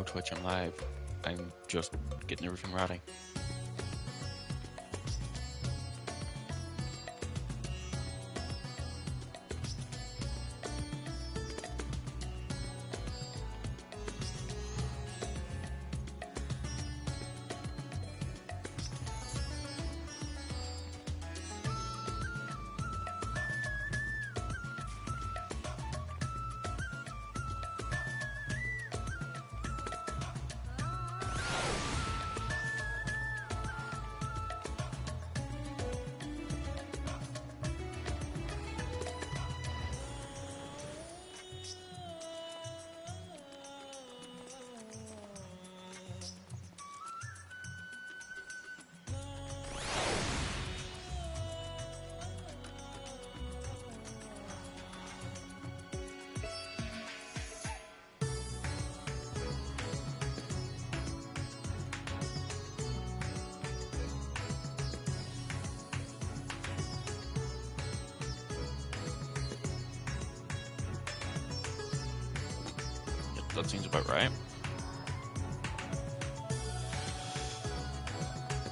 no Twitch, I'm live. I'm just getting everything ready. That seems about right.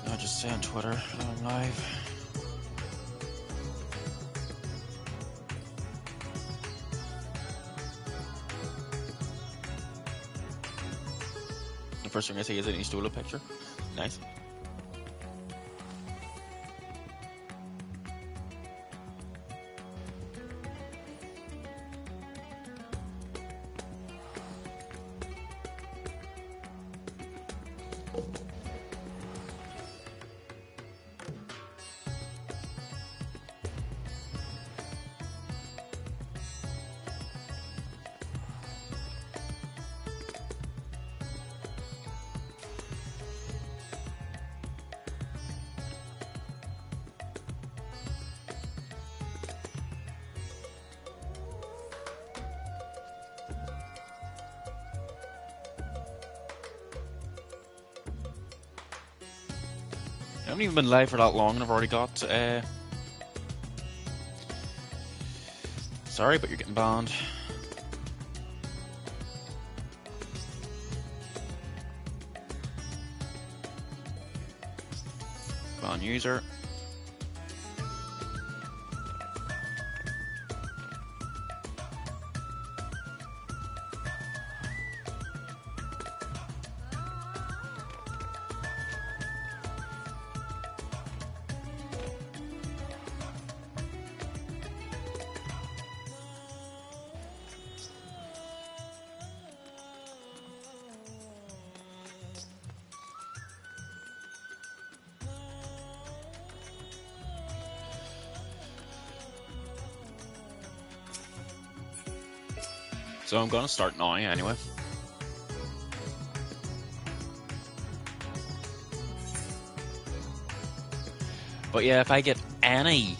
I'll just say on Twitter that I'm live. The first thing I say is that he stole a picture. Nice. I haven't even been live for that long and I've already got, sorry, but you're getting banned. Ban user. So I'm gonna start now anyway. But yeah, if I get anyone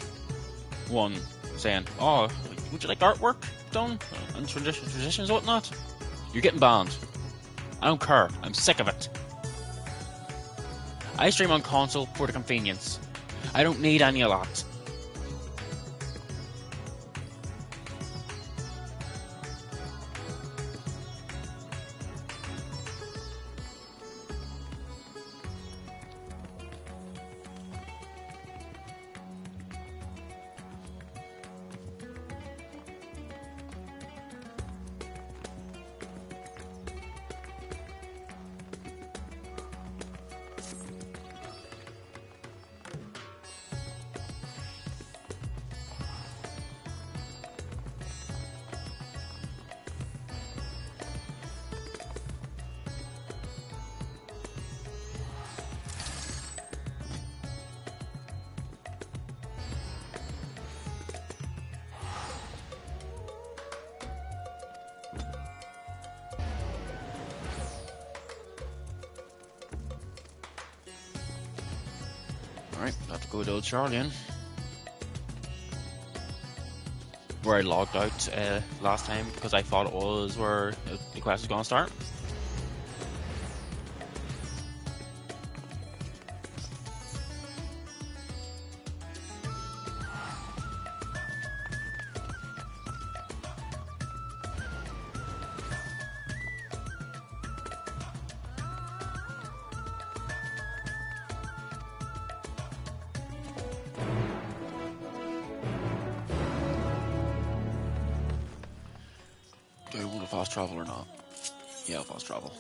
saying, "Oh, would you like artwork done and traditions and whatnot?" You're getting banned. I don't care. I'm sick of it. I stream on console for the convenience. I don't need any of that. Alright, have to go to old Charlie in. Where I logged out last time because I thought it was where the quest was going to start. fast travel or not? Yeah, I'll fast travel.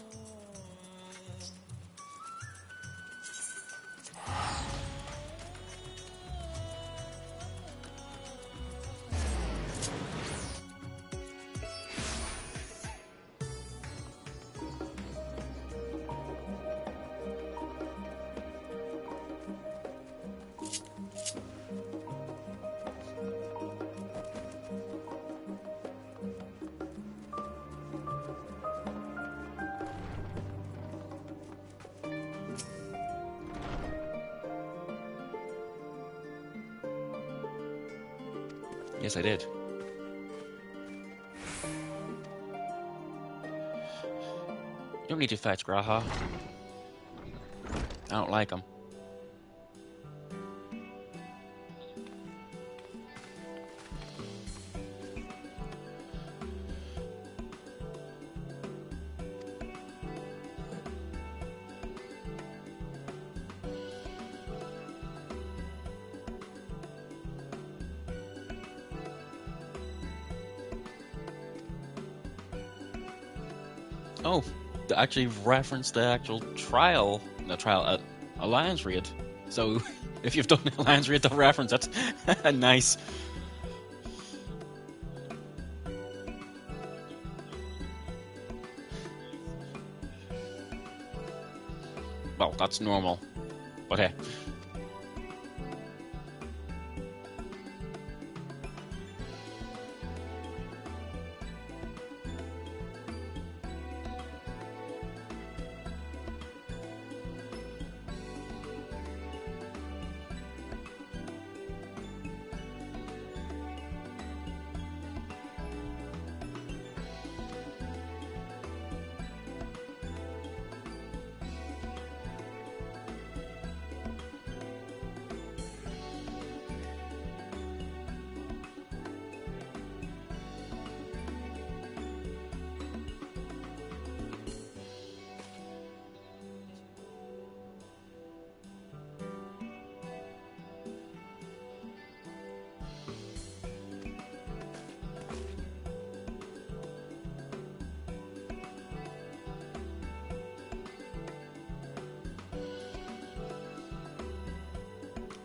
Yes, I did. You don't need to fetch Graha. I don't like him. Oh, they actually referenced the actual Alliance raid. So, if you've done the Alliance raid, they'll reference it. Nice. Well, that's normal. But hey.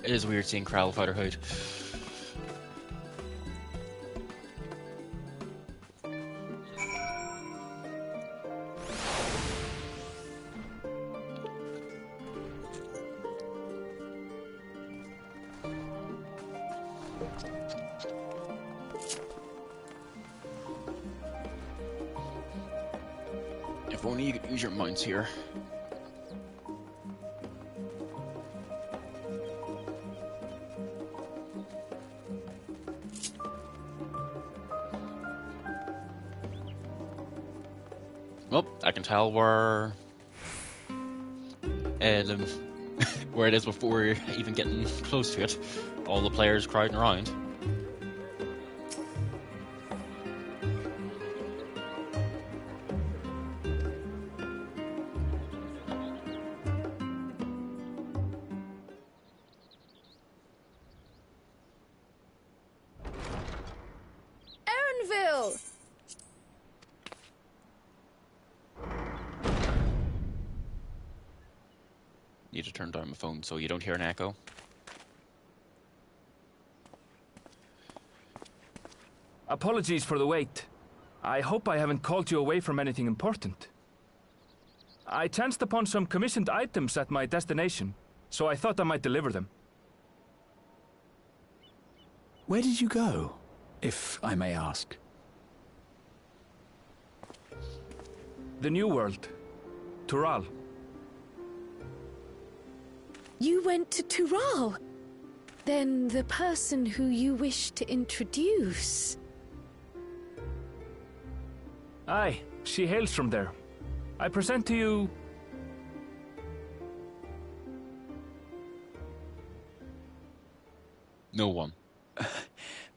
It is weird seeing Krell Fighterhood. If only you could use your minds here. Well, I can tell where where it is before even getting close to it. All the players crowding around. Need to turn down my phone so you don't hear an echo. Apologies for the wait. I hope I haven't called you away from anything important. I chanced upon some commissioned items at my destination, so I thought I might deliver them. Where did you go, if I may ask? The New World. Tural. You went to Tural? Then the person who you wish to introduce... Aye, she hails from there. I present to you... No one.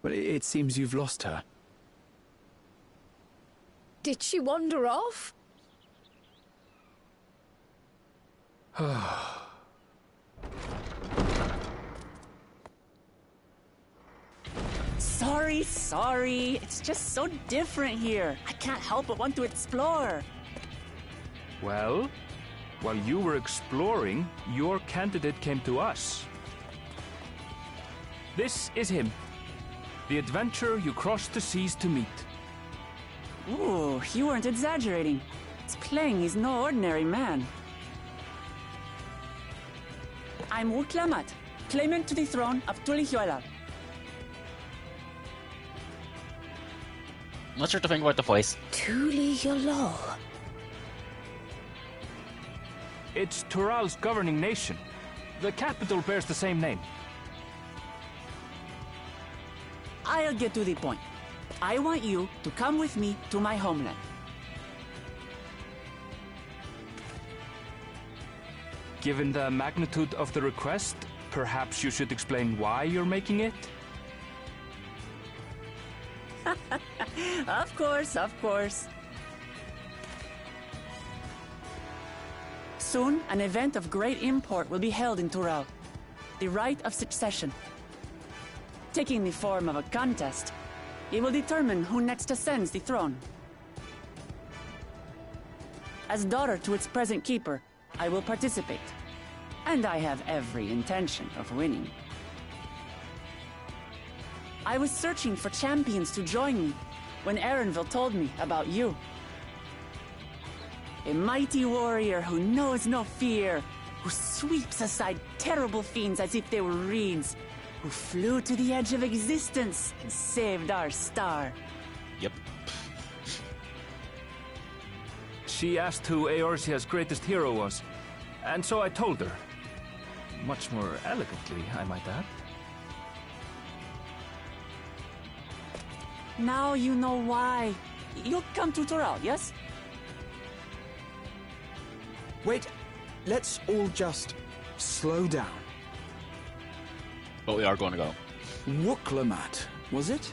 But it seems you've lost her. Did she wander off? Sorry. sorry. It's just so different here. I can't help but want to explore. Well, while you were exploring, your candidate came to us. This is him. The adventurer you crossed the seas to meet. Ooh, you weren't exaggerating. It's plain he's no ordinary man. I'm Uklamat, claimant to the throne of Tulihuela. I'm not sure to think about the voice. Tulihuela. It's Tural's governing nation. The capital bears the same name. I'll get to the point. I want you to come with me to my homeland. Given the magnitude of the request, perhaps you should explain why you're making it? Of course. Soon, an event of great import will be held in Tural. The Rite of Succession. Taking the form of a contest, it will determine who next ascends the throne. As daughter to its present keeper, I will participate. And I have every intention of winning. I was searching for champions to join me when Erenville told me about you. A mighty warrior who knows no fear, who sweeps aside terrible fiends as if they were reeds, who flew to the edge of existence and saved our star. Yep. She asked who Eorzea's greatest hero was, and so I told her. Much more elegantly, I might add. Now you know why. You'll come to Tural, yes? Wait, let's all just slow down. But we are going to go. Wuklamat, was it?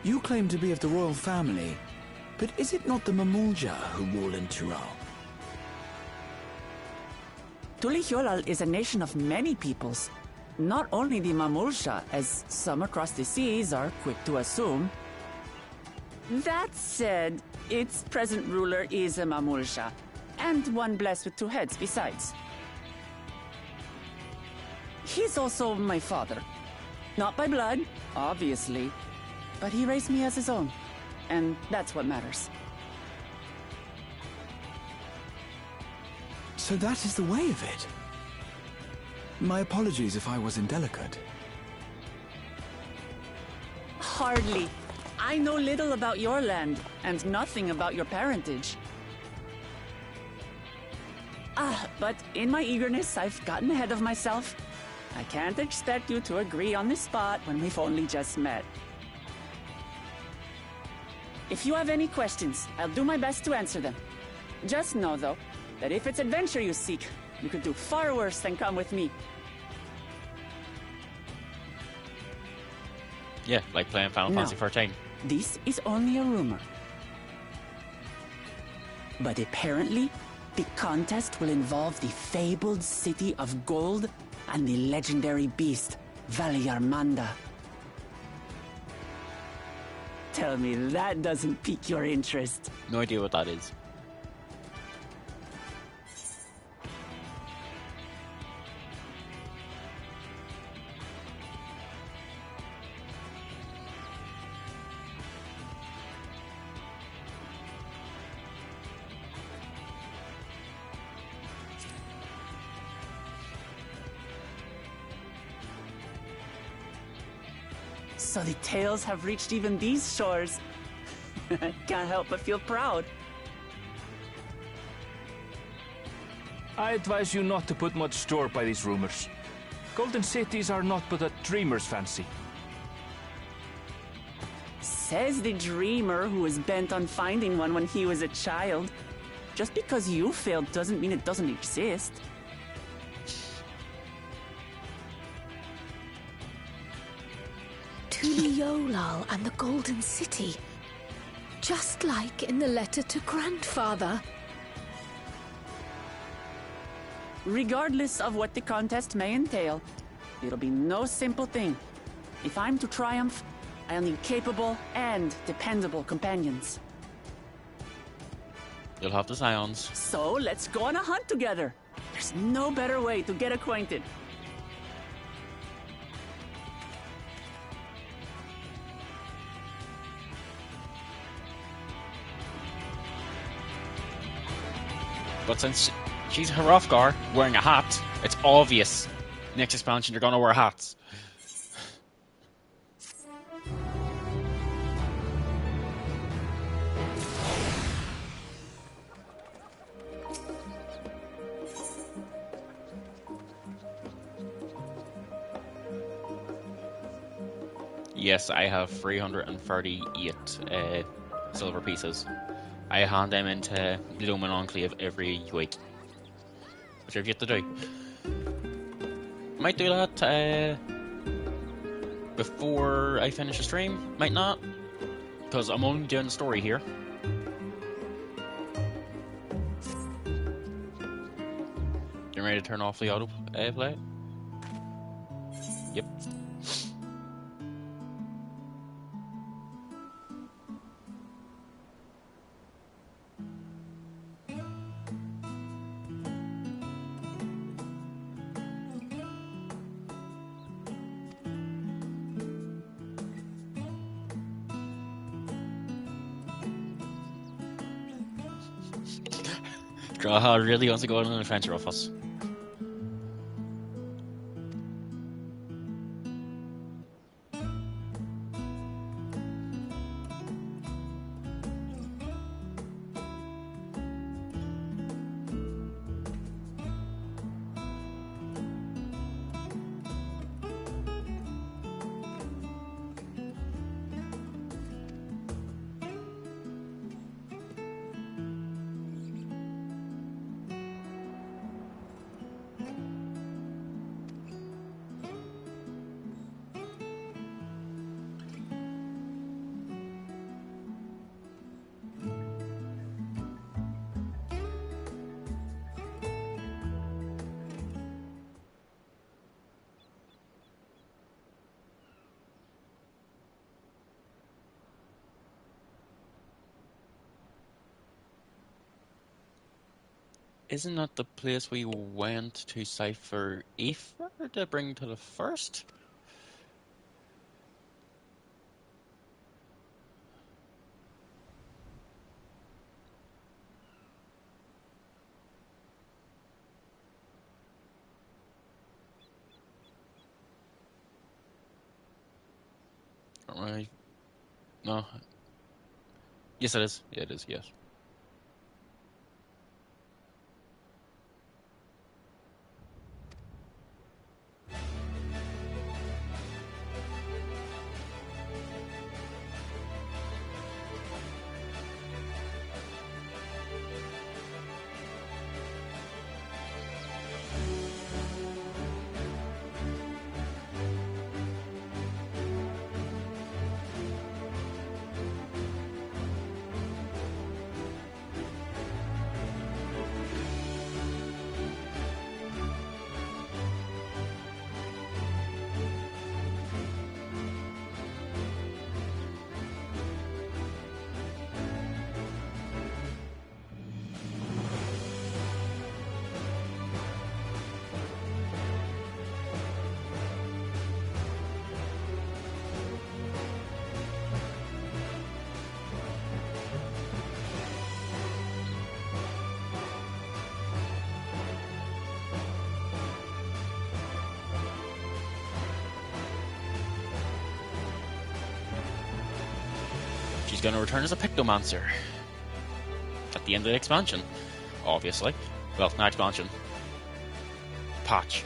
You claim to be of the royal family, but is it not the Mamulja who rule in Tural? Tulihuela is a nation of many peoples. Not only the Mamulsha, as some across the seas are quick to assume. That said, its present ruler is a Mamulsha, and one blessed with two heads besides. He's also my father. Not by blood, obviously, but he raised me as his own, and that's what matters. So that is the way of it. My apologies if I was indelicate. Hardly. I know little about your land, and nothing about your parentage. But in my eagerness, I've gotten ahead of myself. I can't expect you to agree on the spot when we've only just met. If you have any questions, I'll do my best to answer them. Just know, though, that if it's adventure you seek, you could do far worse than come with me. Yeah, like playing Final No. Fantasy XIV. This is only a rumor. But apparently, the contest will involve the fabled city of gold and the legendary beast, Valyarmanda. Tell me that doesn't pique your interest. No idea what that is. So the tales have reached even these shores. Can't help but feel proud. I advise you not to put much store by these rumors. Golden cities are not but a dreamer's fancy. Says the dreamer who was bent on finding one when he was a child. Just because you failed doesn't mean it doesn't exist. Tuliolal and the Golden City. Just like in the letter to Grandfather. Regardless of what the contest may entail, it'll be no simple thing. If I'm to triumph, I'll need capable and dependable companions. You'll have the Scions. So let's go on a hunt together. There's no better way to get acquainted. But since she's Hrothgar wearing a hat, it's obvious next expansion you're gonna wear hats. Yes, I have 338 silver pieces. I hand them into Lumen Enclave every week, which I've yet to do. Might do that before I finish the stream. Might not, because I'm only doing the story here. You ready to turn off the auto play? Yep. Graha really wants to go on an adventure with us. Isn't that the place we went to cipher Aether to bring to the first? Right. No. Yes, it is. Yeah, it is, yes. She's going to return as a Pictomancer at the end of the expansion, obviously. Well, not expansion. Patch.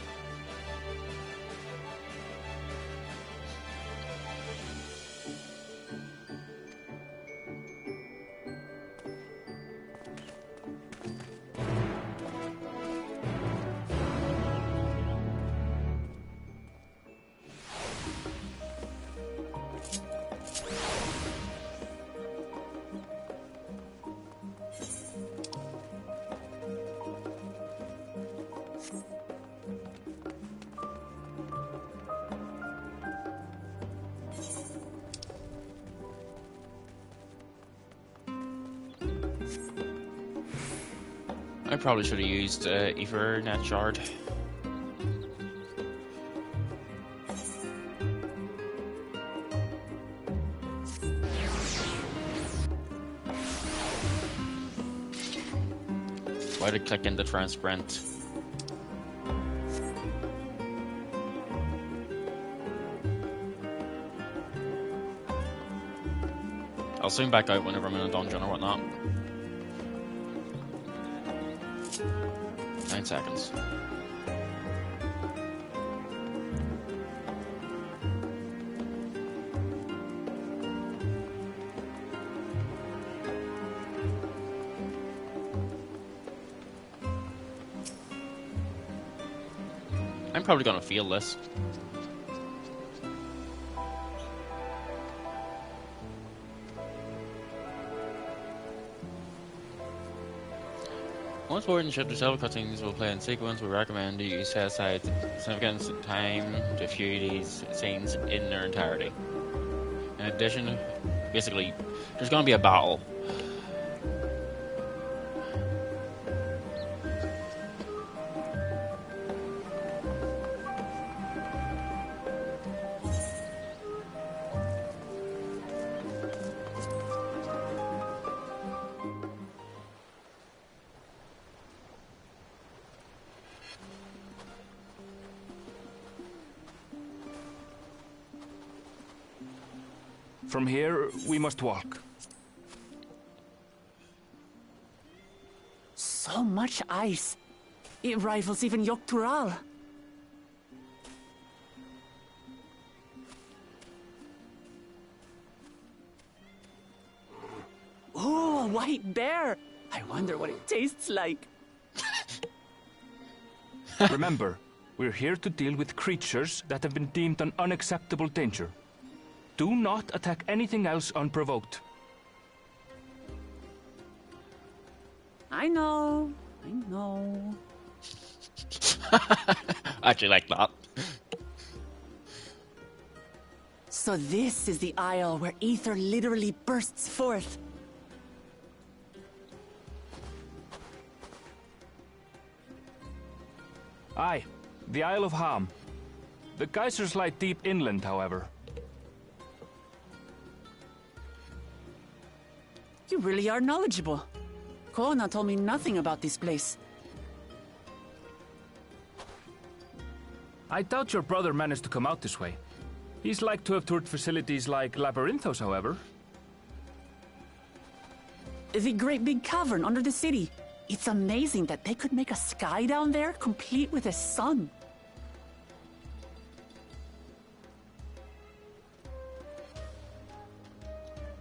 I probably should have used Ethernet shard. Why did I click into transparent? I'll soon back out whenever I'm in a dungeon or whatnot. 9 seconds. I'm probably gonna feel this. Once boarding the ship, the several cutscenes will play in sequence. We recommend you set aside significant time to view these scenes in their entirety. In addition, basically, there's gonna be a battle. From here, we must walk. So much ice. It rivals even Yogg-Tural. Oh, a white bear. I wonder what it tastes like. Remember, we're here to deal with creatures that have been deemed an unacceptable danger. Do not attack anything else unprovoked. I know. I know. I actually like that. So this is the isle where ether literally bursts forth. Aye, the Isle of Ham. The geysers lie deep inland, however. You really are knowledgeable. Kona told me nothing about this place. I doubt your brother managed to come out this way. He's like to have toured facilities like Labyrinthos, however. The great big cavern under the city. It's amazing that they could make a sky down there complete with a sun.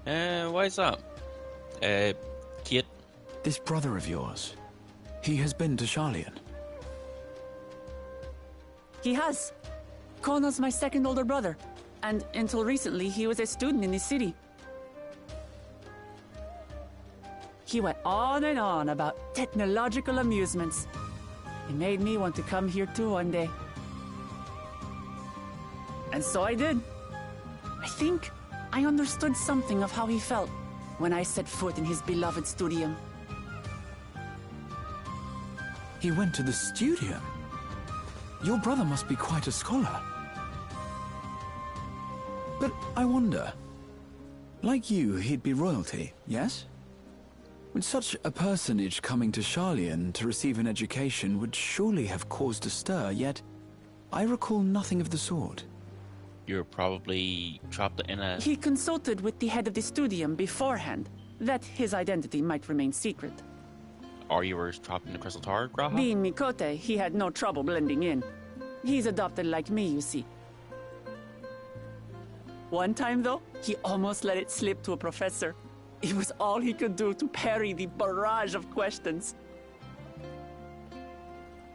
Why is that? Kate? This brother of yours, he has been to Sharlayan. He has. Kona's my second older brother, and until recently he was a student in this city. He went on and on about technological amusements. It made me want to come here too one day. And so I did. I think I understood something of how he felt when I set foot in his beloved studium. He went to the studium? Your brother must be quite a scholar. But I wonder, like you, he'd be royalty, yes? With such a personage coming to Sharlayan to receive an education would surely have caused a stir, yet I recall nothing of the sort. You're probably trapped in a... He consulted with the head of the studium beforehand, that his identity might remain secret. Or you were trapped in the Crystal Tower, Graha? Being Mikote, he had no trouble blending in. He's adopted like me, you see. One time, though, he almost let it slip to a professor. It was all he could do to parry the barrage of questions.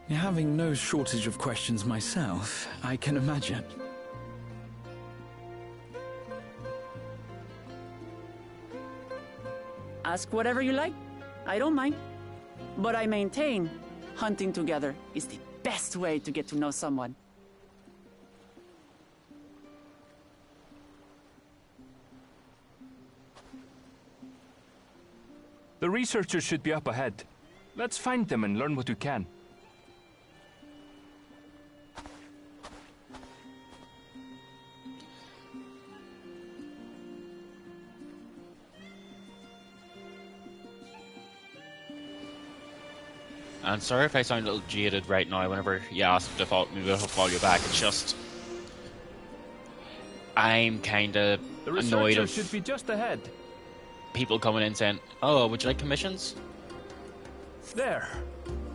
Having no shortage of questions myself, I can imagine. Ask whatever you like. I don't mind. But I maintain hunting together is the best way to get to know someone. The researchers should be up ahead. Let's find them and learn what we can. I'm sorry if I sound a little jaded right now whenever you asked if maybe I'll follow you back. It's just... I'm kind of The annoyed researcher of should be just ahead. people coming in saying, oh, would you like commissions? There.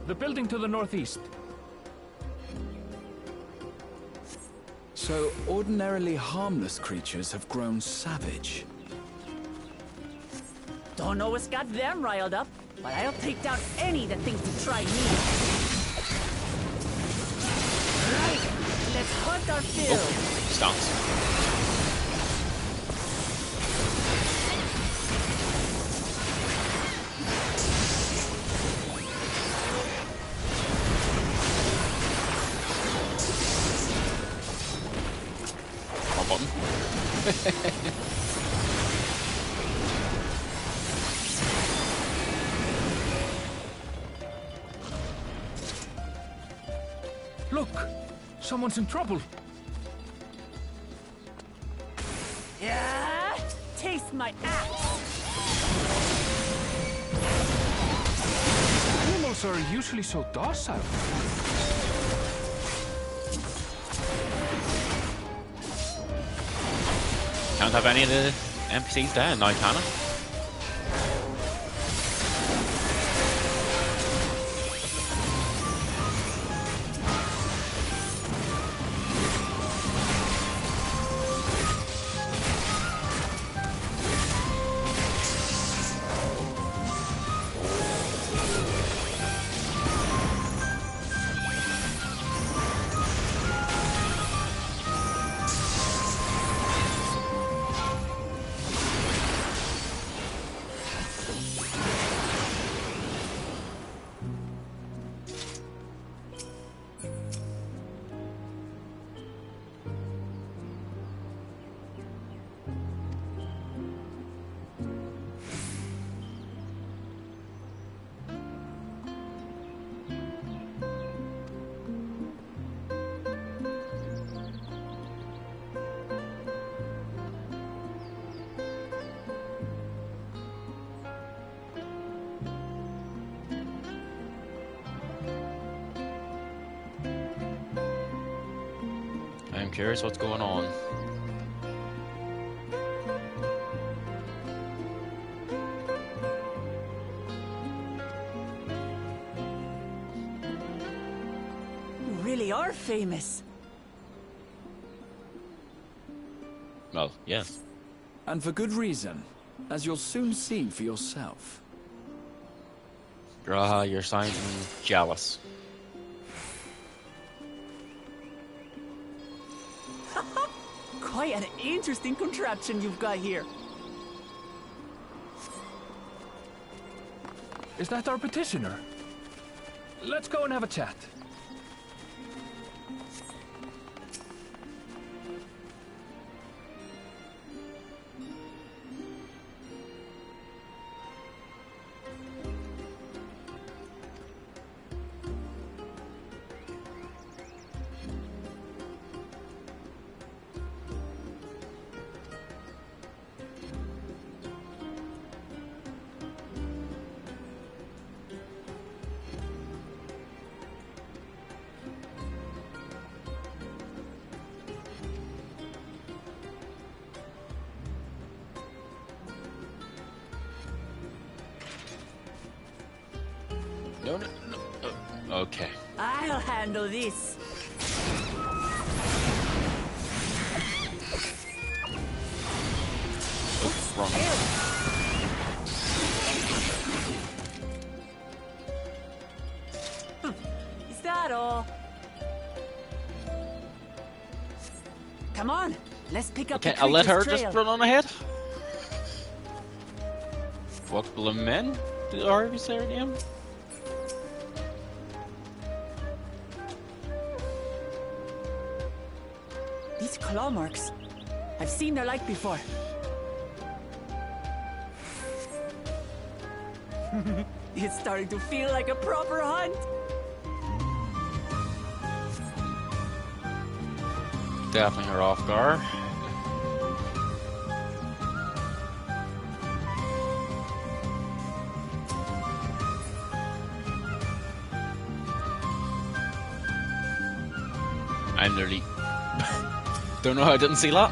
The building to the northeast. So, ordinarily harmless creatures have grown savage. Don't know what's got them riled up, but I'll take down any that thinks to try me. Right, let's hunt our fill. Stunts. Wrong button. Look! Someone's in trouble! Yeah, taste my axe. Animals are usually so docile. Can't have any of the NPCs down now, can I? I'm curious what's going on. You really are famous. Well, yes. And for good reason, as you'll soon see for yourself. You're sounding jealous. Quite an interesting contraption you've got here. Is that our petitioner? Let's go and have a chat. No. Okay. I'll handle this. Oops, wrong. Is that all? Come on, let's pick up Okay, the I'll let her creature's just trail. run on ahead. What men are you saying name? These claw marks. I've seen their like before. It's starting to feel like a proper hunt. Definitely her off guard. I'm nearly... Don't know how I didn't see that.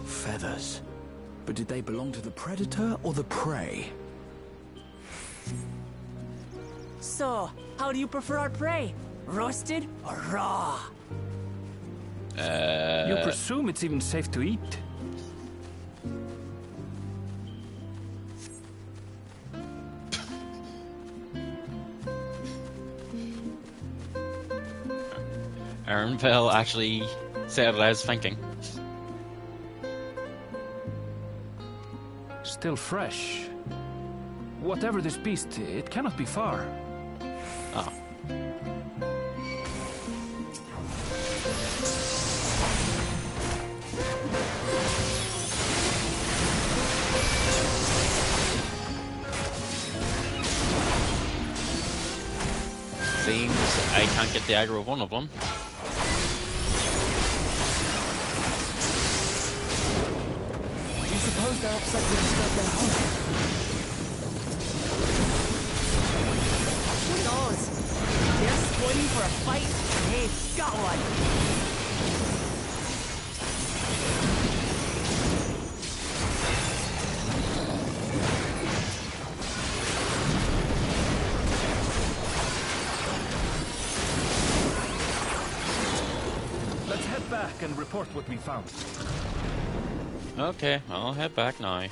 Feathers. But did they belong to the predator or the prey? So, how do you prefer our prey? Roasted or raw? You presume it's even safe to eat? Aaronville actually said what I was thinking. Still fresh. Whatever this beast, it cannot be far. Oh. Seems I can't get the aggro of one of them. Do you suppose they're upset to disturb their home? Who knows? They're spoiling for a fight. They've got one. Let's head back and report what we found. Okay, I'll head back now.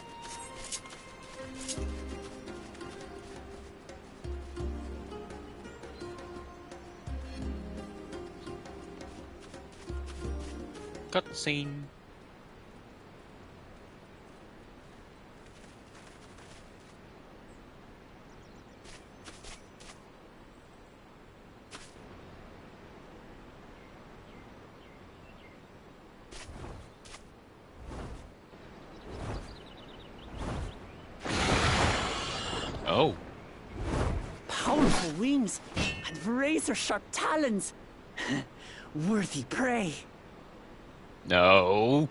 Cutscene. Oh. Powerful wings and razor-sharp talons. Worthy prey. No.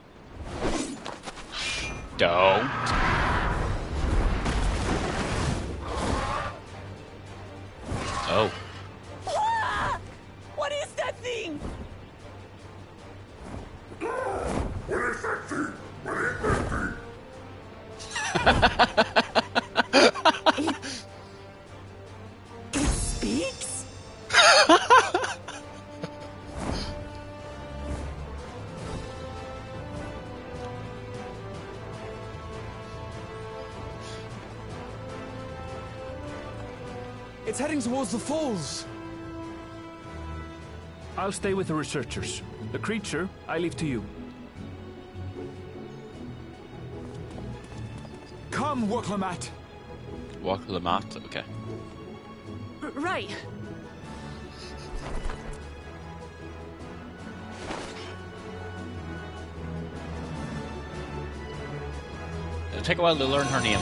Don't. Oh. Ah! What is that thing? What is that thing? What is that thing? It speaks? It's heading towards the falls. I'll stay with the researchers. The creature, I leave to you. Come, Waklamat. Walk the mat. Okay. Right. It'll take a while to learn her name.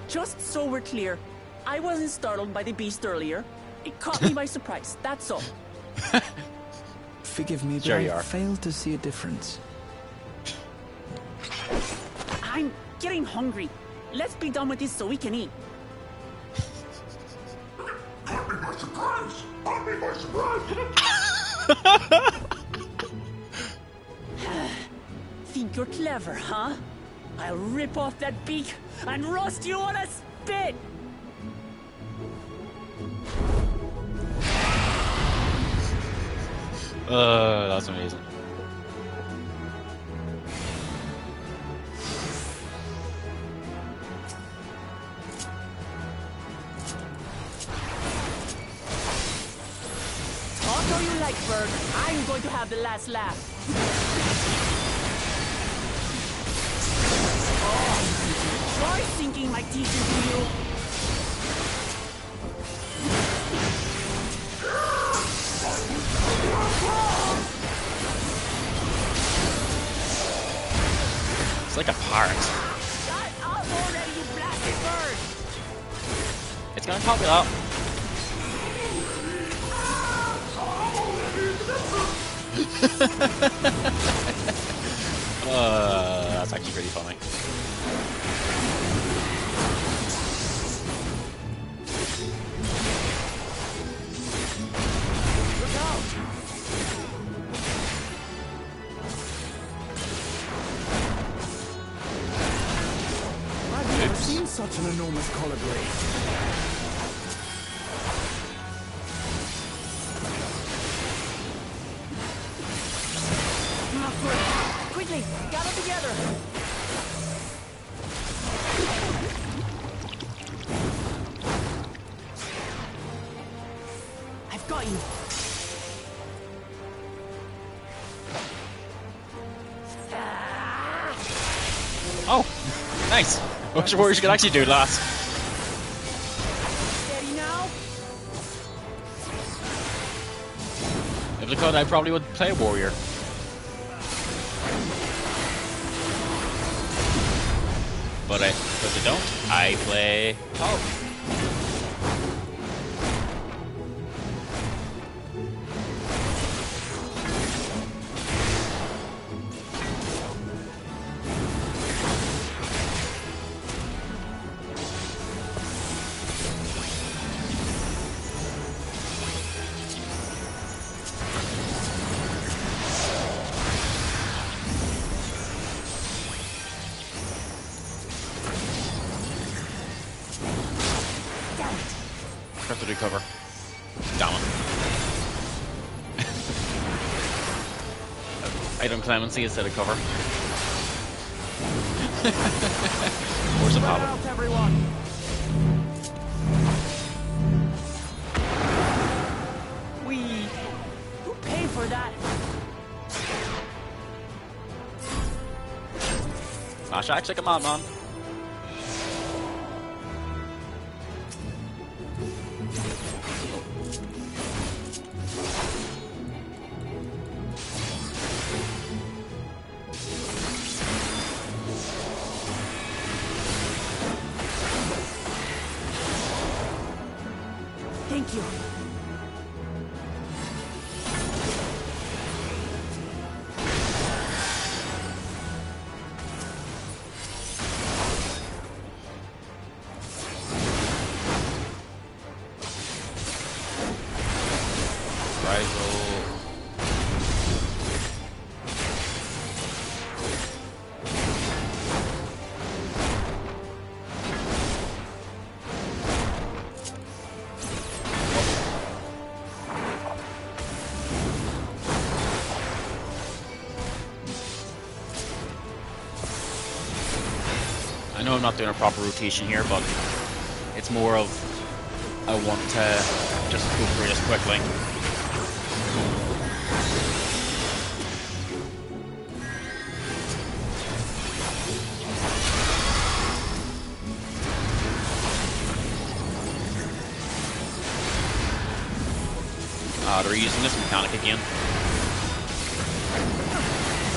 Just so we're clear, I wasn't startled by the beast earlier. It caught me by surprise, that's all. Forgive me, but Sure you I are. failed to see a difference. I'm getting hungry. Let's be done with this so we can eat. Caught me by surprise! Caught me by surprise! Think you're clever, huh? I'll rip off that beak and roast you on a spit! That's amazing. Talk how you like, Bird. I'm going to have the last laugh. try sinking my teeth into you. It's like a pirate. Shut up already, you blasted bird! It's gonna top it up. That's actually pretty funny. Look out! I've never seen such an enormous colibri. My foot! Quickly, gather together! I've got you! Oh, nice. I was worried you could actually do that. Steady now? If I could, I probably would play a warrior. But because I don't, I play Paladin. Have to do cover. Damn it. Item clemency instead of cover. Where's the problem? Out, everyone! Who paid for that? Smash acts like a madman. Thank you. I know I'm not doing a proper rotation here, but it's more of I want to just go through this quickly. They're using this mechanic again.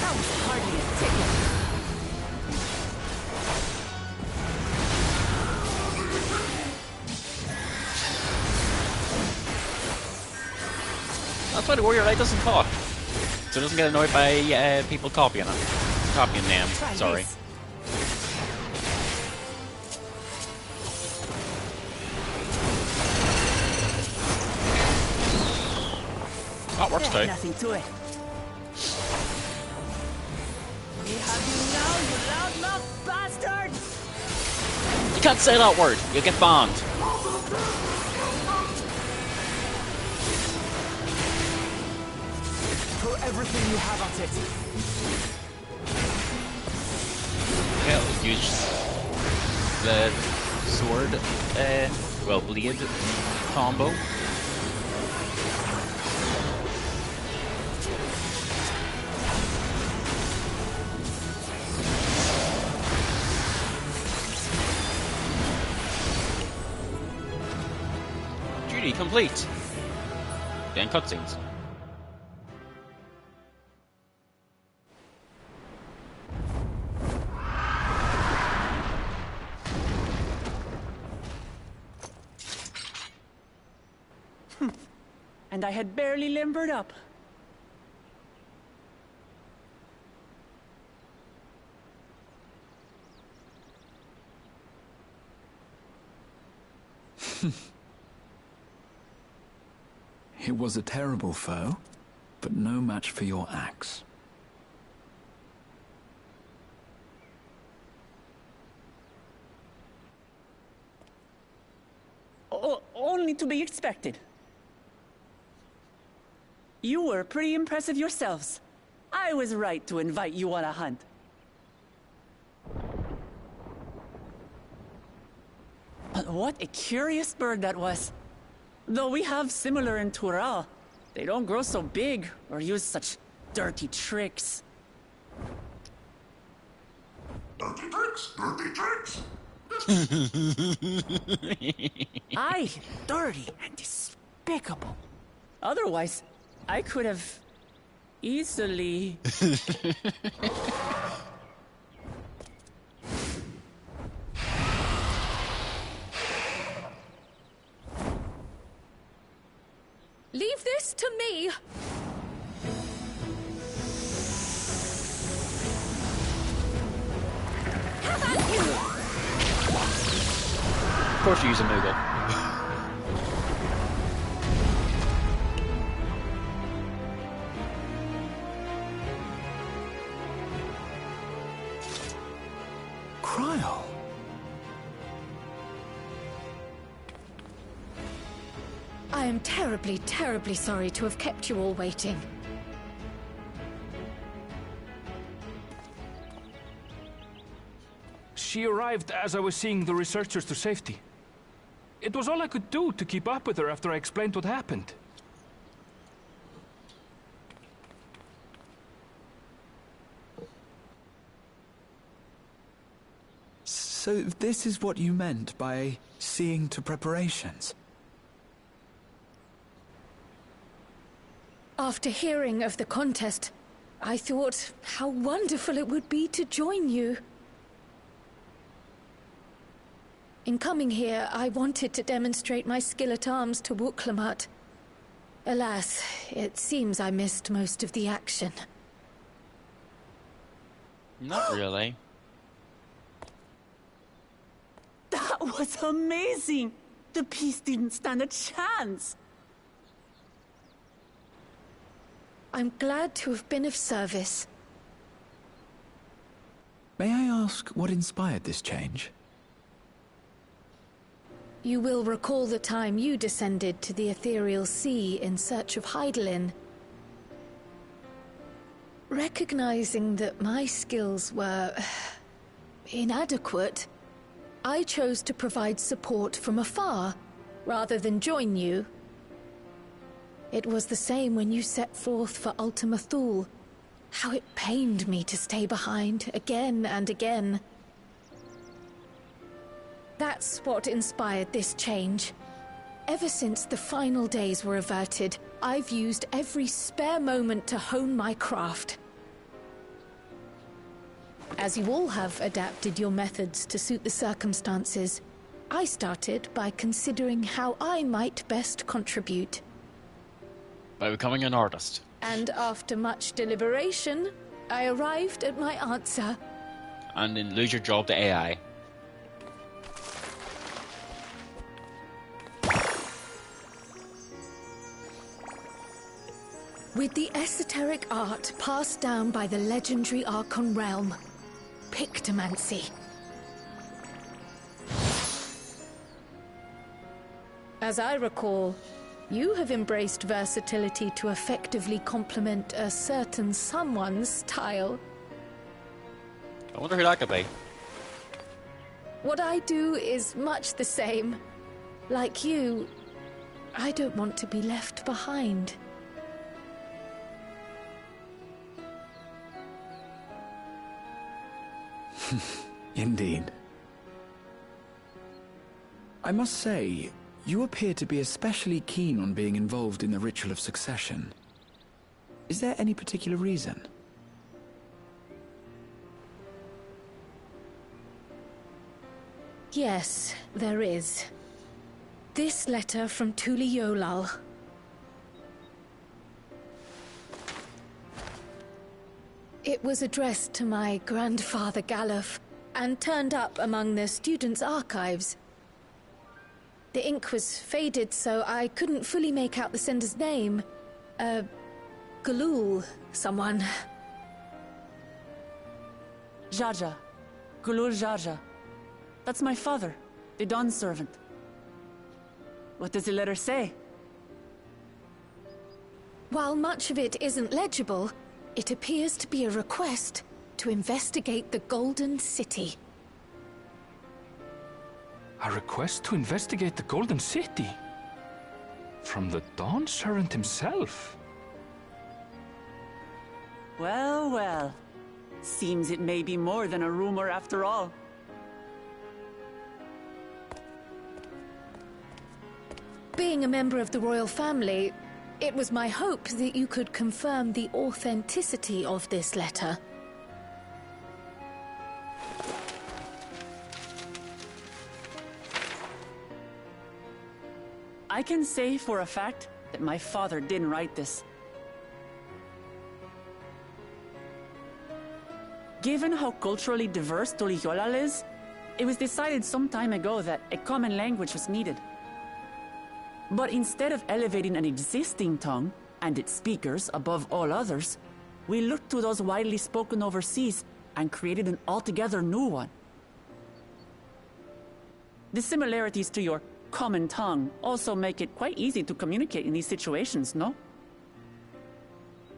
That was hardly a ticket. That's why the warrior light doesn't talk, so it doesn't get annoyed by people copying it, copying them. Try Sorry. this. That works too. Nothing to it. We have you now, you loudmouth bastard! You can't say that word. You'll get banned. Throw everything you have at it. Yeah, use the sword, well, blade combo. Duty complete. Then cutscenes. And I had barely limbered up. It was a terrible foe, but no match for your axe. Only to be expected. You were pretty impressive yourselves. I was right to invite you on a hunt. But what a curious bird that was. Though we have similar in Tural, they don't grow so big or use such dirty tricks. Dirty tricks! Dirty tricks! Aye, dirty and despicable. Otherwise, I could have easily... Leave this to me! Have at you! Of course you use a Moogle. Cryle! I am terribly, terribly sorry to have kept you all waiting. She arrived as I was seeing the researchers to safety. It was all I could do to keep up with her after I explained what happened. So this is what you meant by seeing to preparations? After hearing of the contest, I thought how wonderful it would be to join you. In coming here, I wanted to demonstrate my skill at arms to Wuklamut. Alas, it seems I missed most of the action. Not really. That was amazing! The piece didn't stand a chance! I'm glad to have been of service. May I ask what inspired this change? You will recall the time you descended to the ethereal sea in search of Hydaelyn. Recognizing that my skills were inadequate, I chose to provide support from afar, rather than join you. It was the same when you set forth for Ultima Thule. How it pained me to stay behind, again and again. That's what inspired this change. Ever since the final days were averted, I've used every spare moment to hone my craft. As you all have adapted your methods to suit the circumstances, I started by considering how I might best contribute. By becoming an artist. And after much deliberation, I arrived at my answer. And then lose your job to AI. With the esoteric art passed down by the legendary Archon realm, Pictomancy. As I recall, you have embraced versatility to effectively complement a certain someone's style. I wonder who that could be. What I do is much the same. Like you, I don't want to be left behind. Indeed. I must say, You appear to be especially keen on being involved in the ritual of succession. Is there any particular reason? Yes, there is. This letter from Tuli Yolal. It was addressed to my grandfather Galuf, and turned up among the students' archives. The ink was faded, so I couldn't fully make out the sender's name. Galul, someone. Jaja. Gulul Jaja. That's my father, the Dawn servant. What does the letter say? While much of it isn't legible, it appears to be a request to investigate the Golden City. A request to investigate the Golden City? From the Dawn servant himself? Well, well. Seems it may be more than a rumor after all. Being a member of the royal family, it was my hope that you could confirm the authenticity of this letter. I can say for a fact that my father didn't write this. Given how culturally diverse Tuli Yolal is, it was decided some time ago that a common language was needed. But instead of elevating an existing tongue and its speakers above all others, we looked to those widely spoken overseas and created an altogether new one. The similarities to your common tongue also make it quite easy to communicate in these situations, no?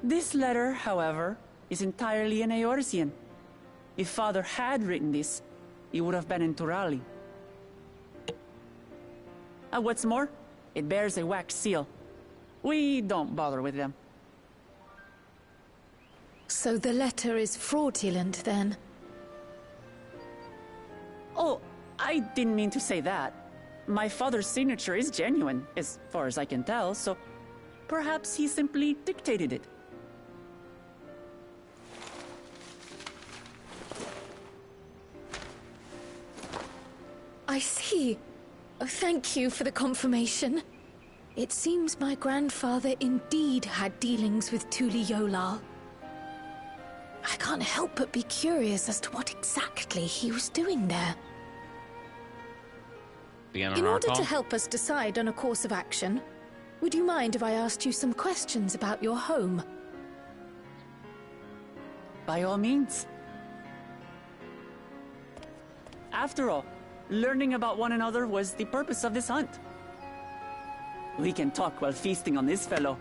This letter, however, is entirely in Eorzean. If Father had written this, it would have been in Turali. What's more, it bears a wax seal. We don't bother with them. So the letter is fraudulent, then? Oh, I didn't mean to say that. My father's signature is genuine, as far as I can tell, so perhaps he simply dictated it. I see. Oh, thank you for the confirmation. It seems my grandfather indeed had dealings with Tuli Yolal. I can't help but be curious as to what exactly he was doing there. In order to help us decide on a course of action, would you mind if I asked you some questions about your home? By all means. After all, learning about one another was the purpose of this hunt. We can talk while feasting on this fellow.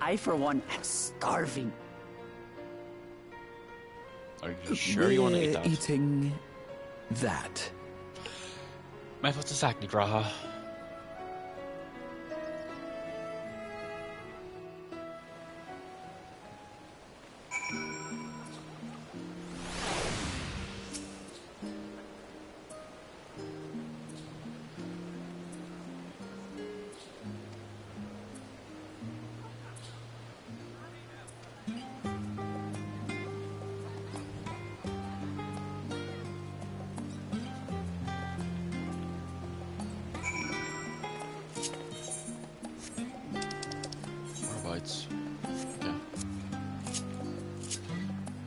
I, for one, am starving. Are you sure you want to eat that? Eating that. Mae fod y sac ni graha. Okay.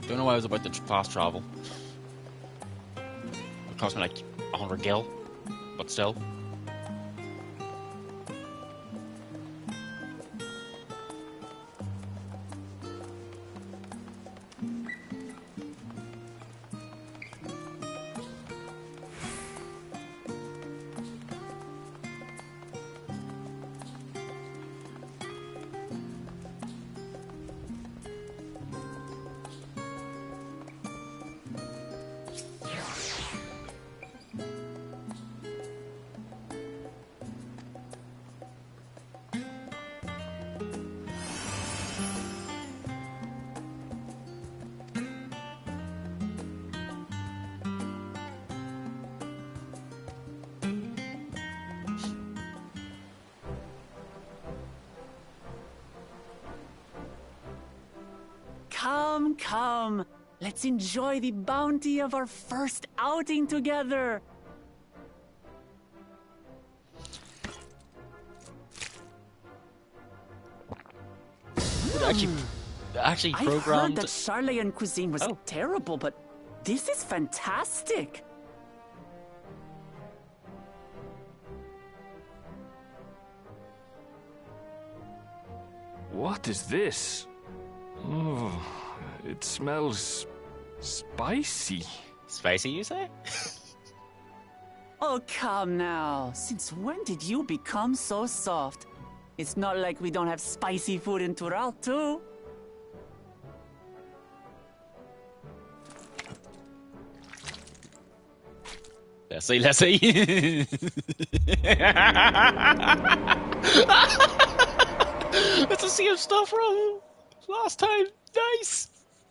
Don't know why I was about to fast travel. It cost me like 100 gil, but still. come, come. Let's enjoy the bounty of our first outing together. Actually I heard programmed. that Charlean cuisine was terrible, but this is fantastic. What is this? Oh, it smells spicy. Spicy, you say? Oh, come now. Since when did you become so soft? It's not like we don't have spicy food in Tural, too. Let's see, let's see. It's the same stuff from last time. Nice.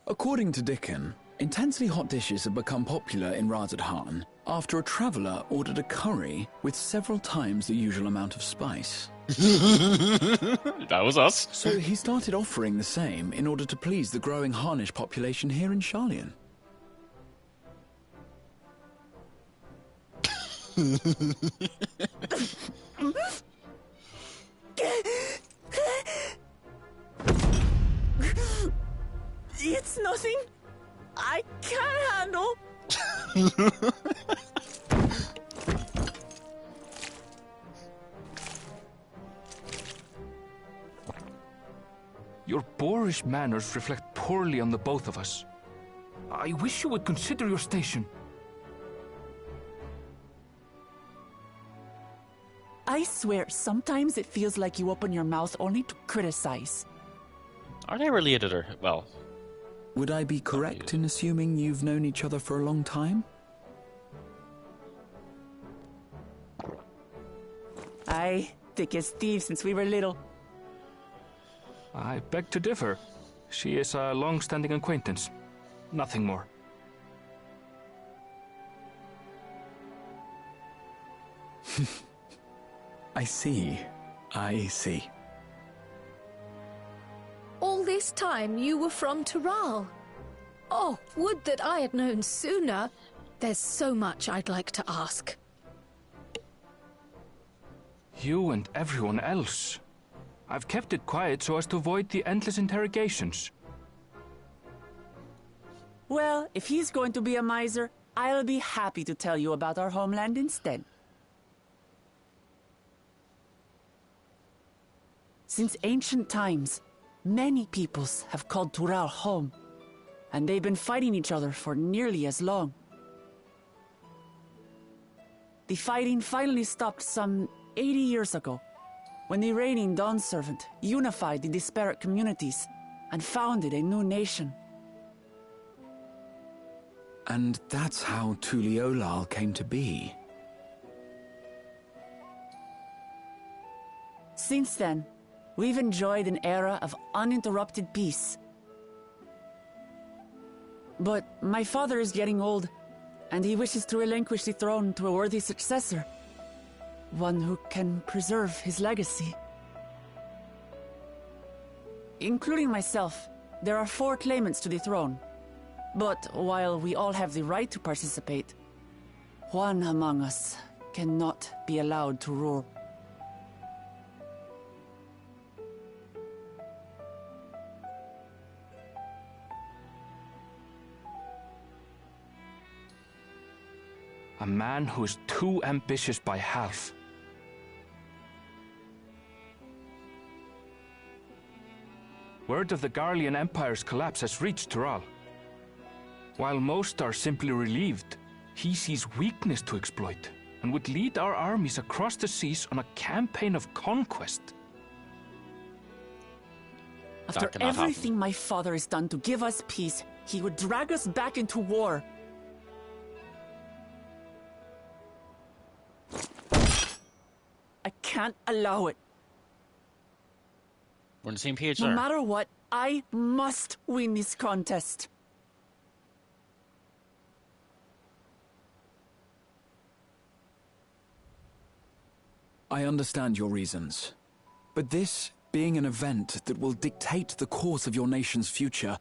According to Dickon, intensely hot dishes have become popular in Razadhan after a traveller ordered a curry with several times the usual amount of spice. That was us. So he started offering the same in order to please the growing Harnish population here in Charlian. It's nothing I can't handle. Your boorish manners reflect poorly on the both of us. I wish you would consider your station. I swear, sometimes it feels like you open your mouth only to criticize. Are they related or, well... Would I be correct in assuming you've known each other for a long time? Aye, thick as thieves since we were little. I beg to differ. She is a long-standing acquaintance. Nothing more. I see. I see. All this time you were from Tural. Oh, would that I had known sooner. There's so much I'd like to ask. You and everyone else. I've kept it quiet so as to avoid the endless interrogations. Well, if he's going to be a miser, I'll be happy to tell you about our homeland instead. Since ancient times, many peoples have called Tural home, and they've been fighting each other for nearly as long. The fighting finally stopped some 80 years ago, when the reigning Dawn Servant unified the disparate communities and founded a new nation. And that's how Tuliolal came to be. Since then, we've enjoyed an era of uninterrupted peace. But my father is getting old, and he wishes to relinquish the throne to a worthy successor. One who can preserve his legacy. Including myself, there are 4 claimants to the throne. But while we all have the right to participate, one among us cannot be allowed to rule. A man who is too ambitious by half. Word of the Garlean Empire's collapse has reached Tural. While most are simply relieved, he sees weakness to exploit and would lead our armies across the seas on a campaign of conquest. After everything my father has done to give us peace, he would drag us back into war. I can't allow it. We're on the same page No there. matter what, I must win this contest. I understand your reasons. But this being an event that will dictate the course of your nation's future,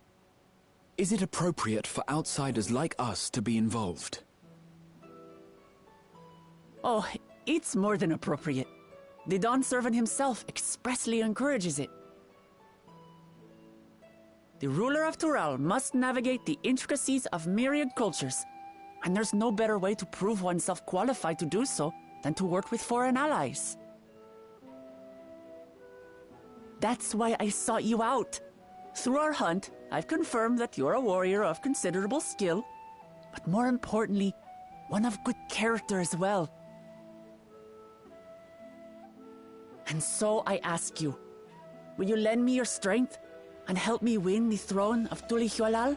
Is it appropriate for outsiders like us to be involved? Oh, it's more than appropriate. The Dawn Servant himself expressly encourages it. The ruler of Tural must navigate the intricacies of myriad cultures, and there's no better way to prove oneself qualified to do so than to work with foreign allies. That's why I sought you out. Through our hunt, I've confirmed that you're a warrior of considerable skill, but more importantly, one of good character as well. And so I ask you, will you lend me your strength and help me win the throne of Tulihualal?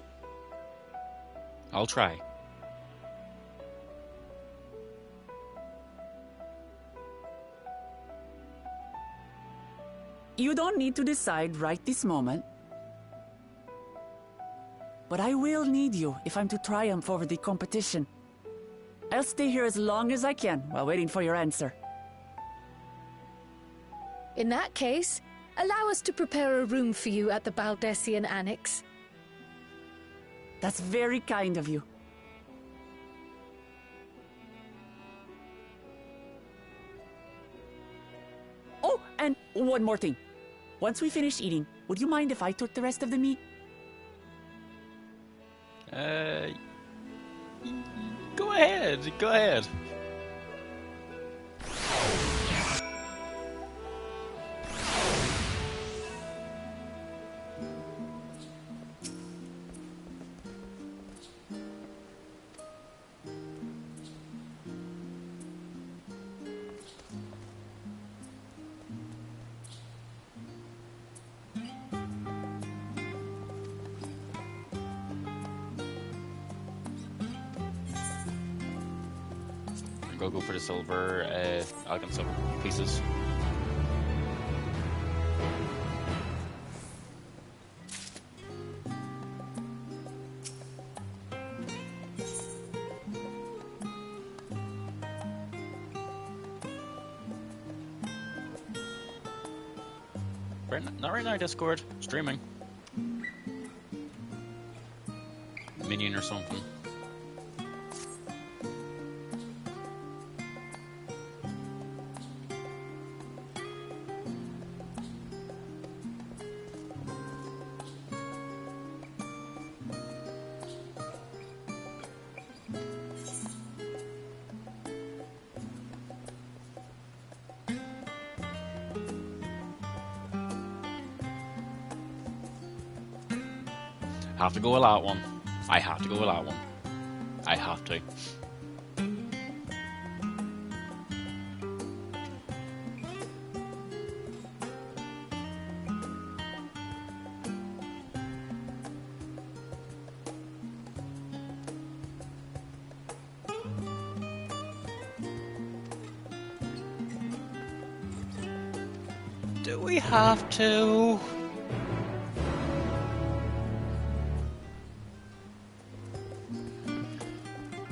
I'll try. You don't need to decide right this moment. But I will need you if I'm to triumph over the competition. I'll stay here as long as I can while waiting for your answer. In that case, allow us to prepare a room for you at the Baldessian Annex. That's very kind of you. Oh, and one more thing. Once we finish eating, would you mind if I took the rest of the meat? Go ahead. Go ahead. Go for the silver, elegant silver pieces. Not right now, Discord. Streaming. Minion or something. Have to go with that one. I have to go with that one. I have to. Do we have to?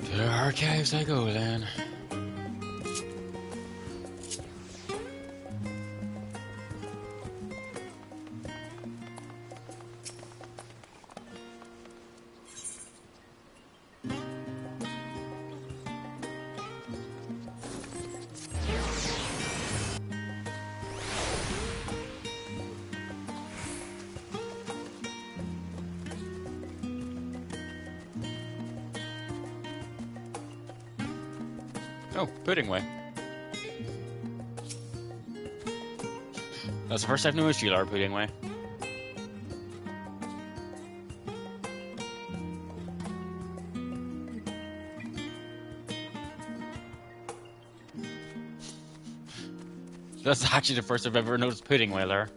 To the archives I go then. Oh, Pudding Way. That's the first I've noticed you are Pudding Way. That's actually the first I've ever noticed Pudding Way there.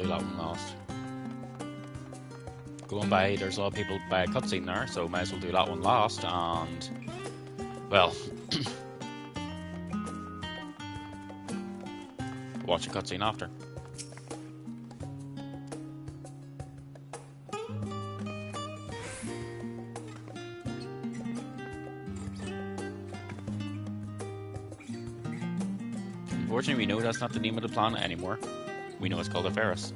do that one last. Going by, there's a lot of people by a cutscene there, so might as well do that one last, and, well, watch a cutscene after. Unfortunately, we know that's not the name of the planet anymore. We know it's called Aferis.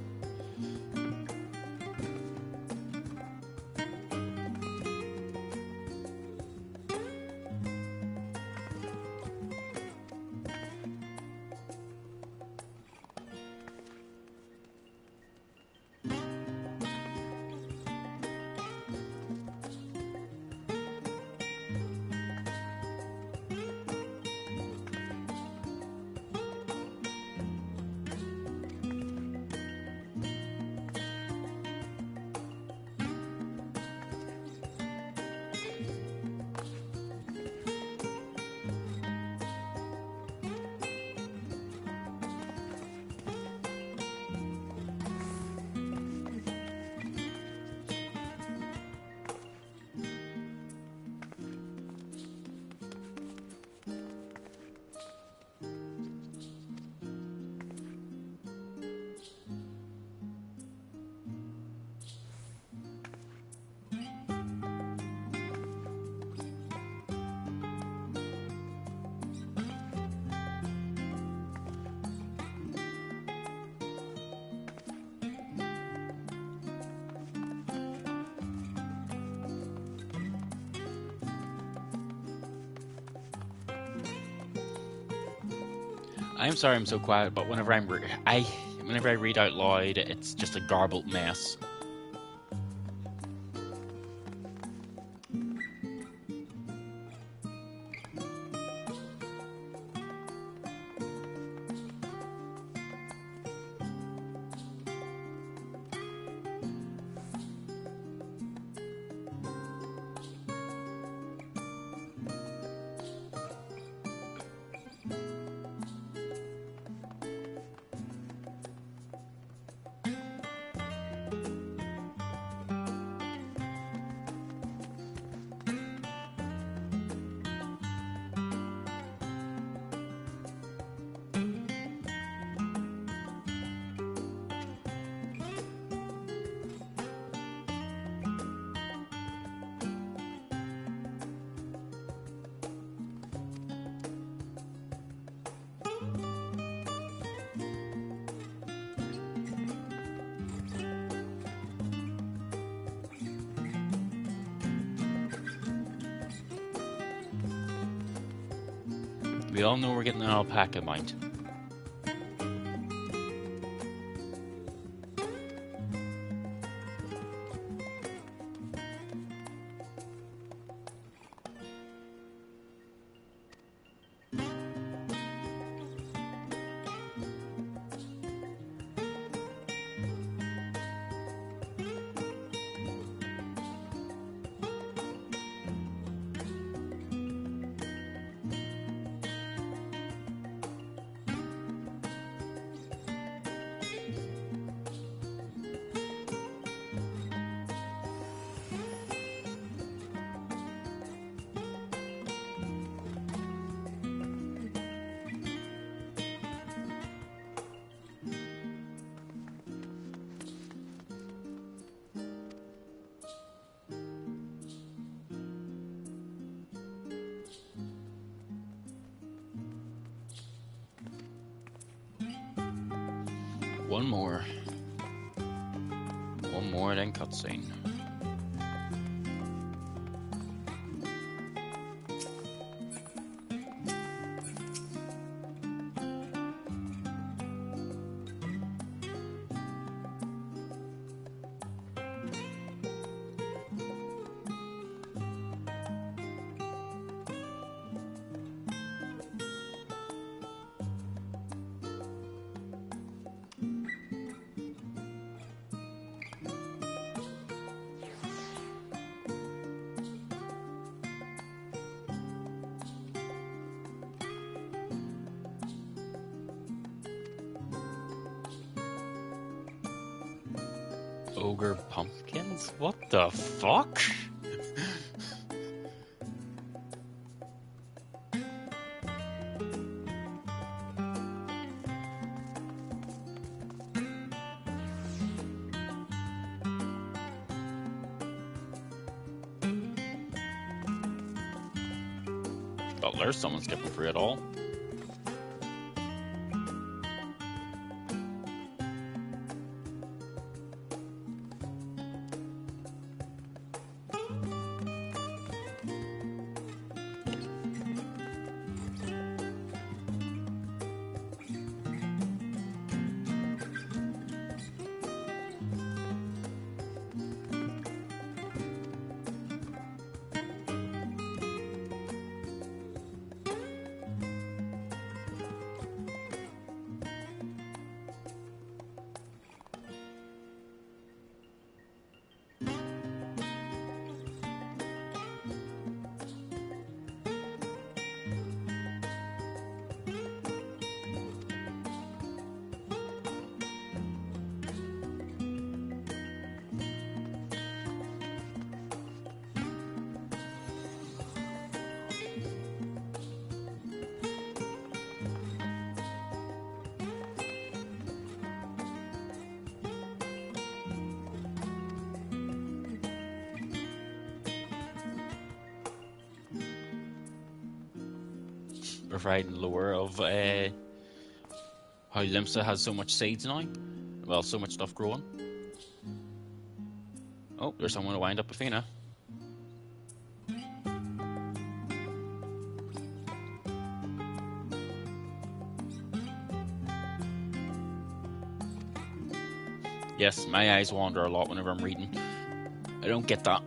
I'm sorry I'm so quiet, but whenever whenever I read out loud, it's just a garbled mess. We all know we're getting an alpaca mount. One more. One more, then cutscene. Ogre pumpkins? What the fuck? Well, there's someone skipping free at all. Providing lore of how Limsa has so much seeds now. Well, so much stuff growing. Oh, there's someone to wind up Athena. Yes, my eyes wander a lot whenever I'm reading. I don't get that.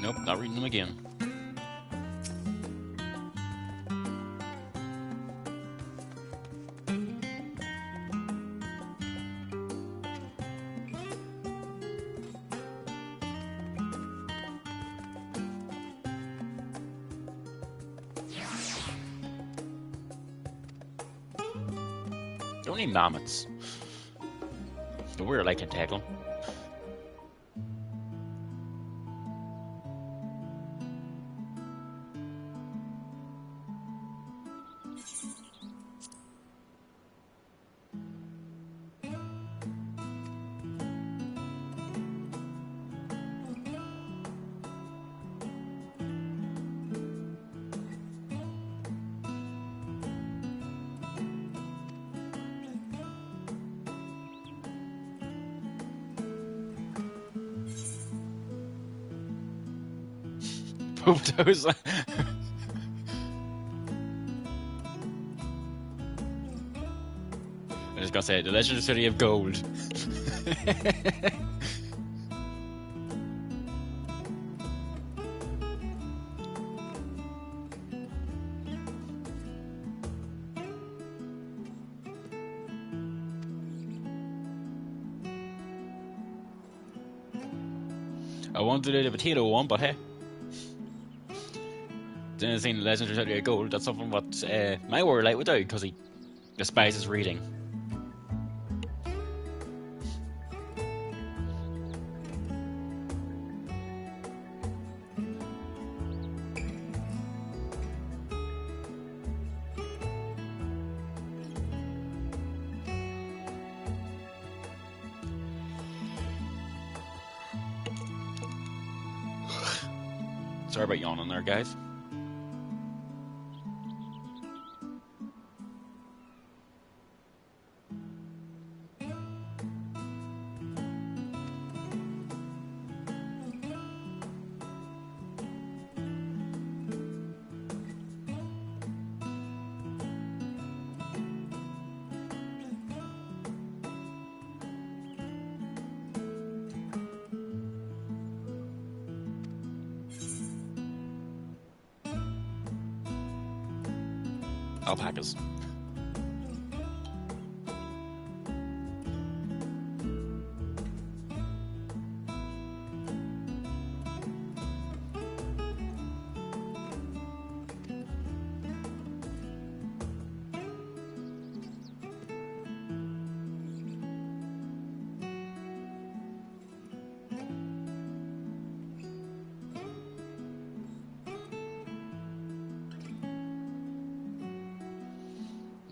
Nope, not reading them again. Don't need mammoths. But we're like a tackle. Photos. I just gotta say, the Legend of City of Gold. I wanted to do the potato one, but hey. Didn't think the Legend of City of Gold, that's something what my warlight would do, because he despises reading. Sorry about yawning there, guys. alpacas.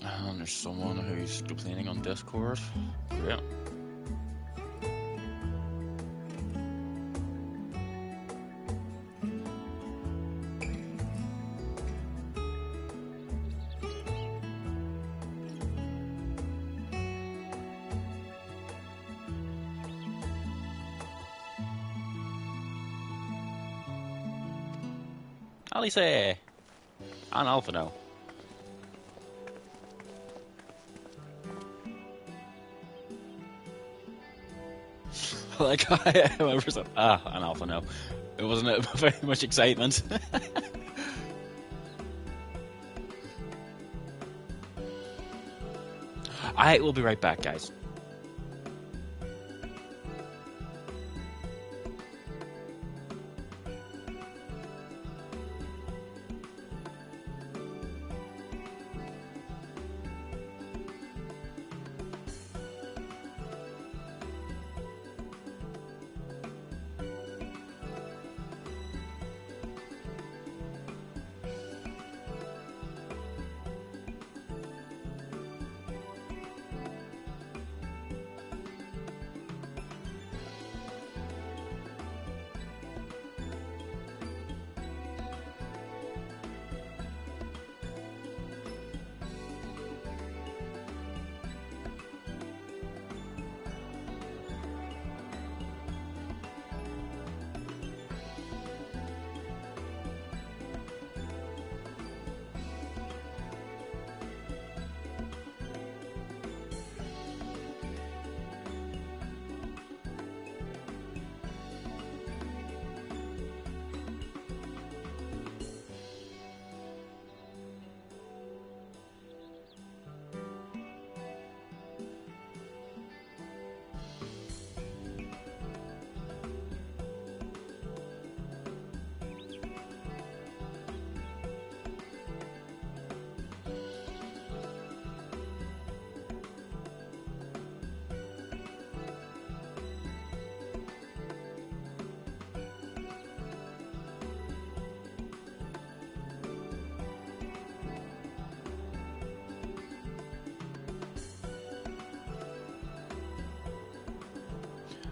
And there's someone who's complaining on Discord. Great. Alice and Alpha now. Like, whoever said, an Alpha now. It wasn't very much excitement. I will be right back, guys.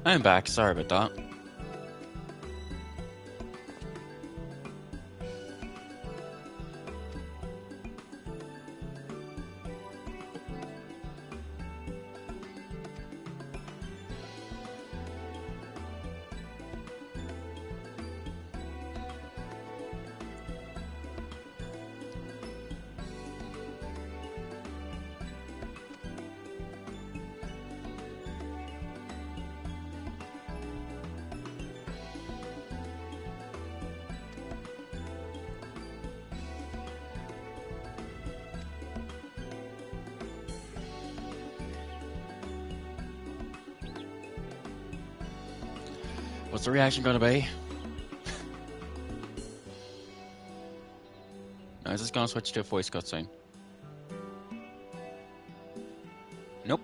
I'm back, sorry about that. What's the reaction going to be? No, is this going to switch to a voice cutscene? Nope.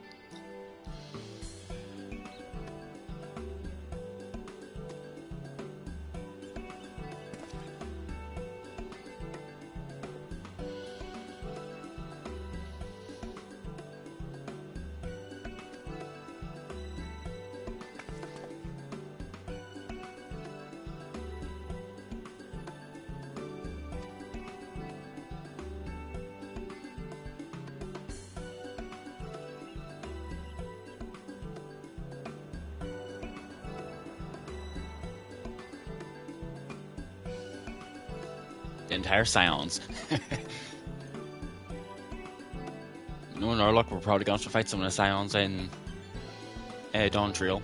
The entire silence. No, no, look, we're probably going to fight some of the Scions in Dawn Trail.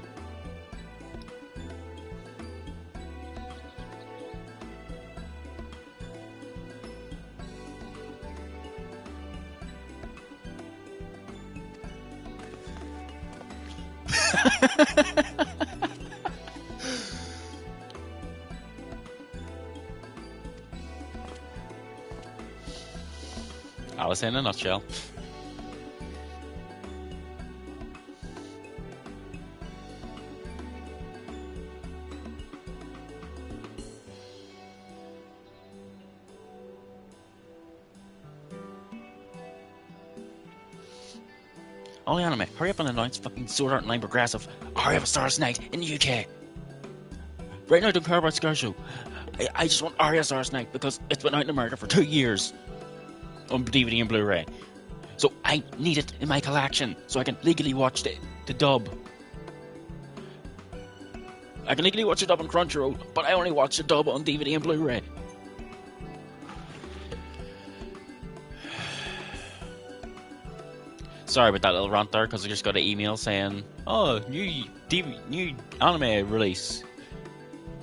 Alice in a nutshell. Only anime, hurry up and announce fucking Sword Art Online Progressive. Hurry up, Star Snake in the UK. Right now I don't care about Scarshow. I just want Arya Star Snake because it's been out in America for 2 years on DVD and Blu-ray. So I need it in my collection so I can legally watch the dub. I can legally watch the dub on Crunchyroll, but I only watch the dub on DVD and Blu-ray. Sorry about that little rant there, because I just got an email saying, oh, new anime release.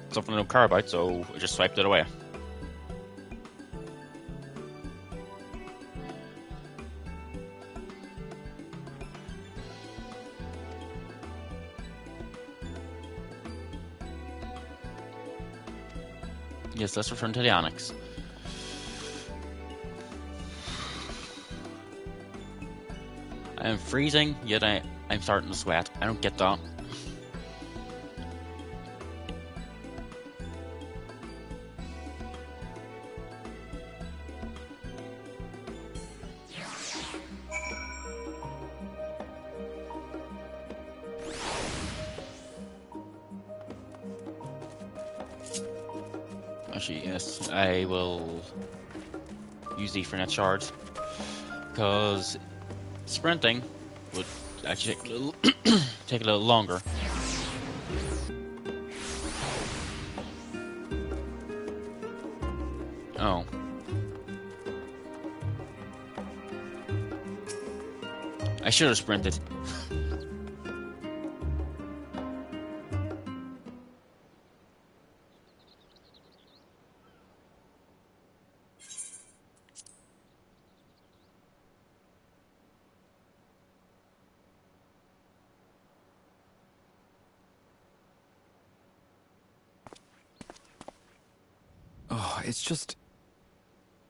Something I don't care about, so I just swiped it away. Yes, let's return to the annex. I am freezing, yet I'm starting to sweat. I don't get that. Actually, yes, I will use the Ethernet shards, because sprinting would actually take a little longer. Oh. I should have sprinted. It's just...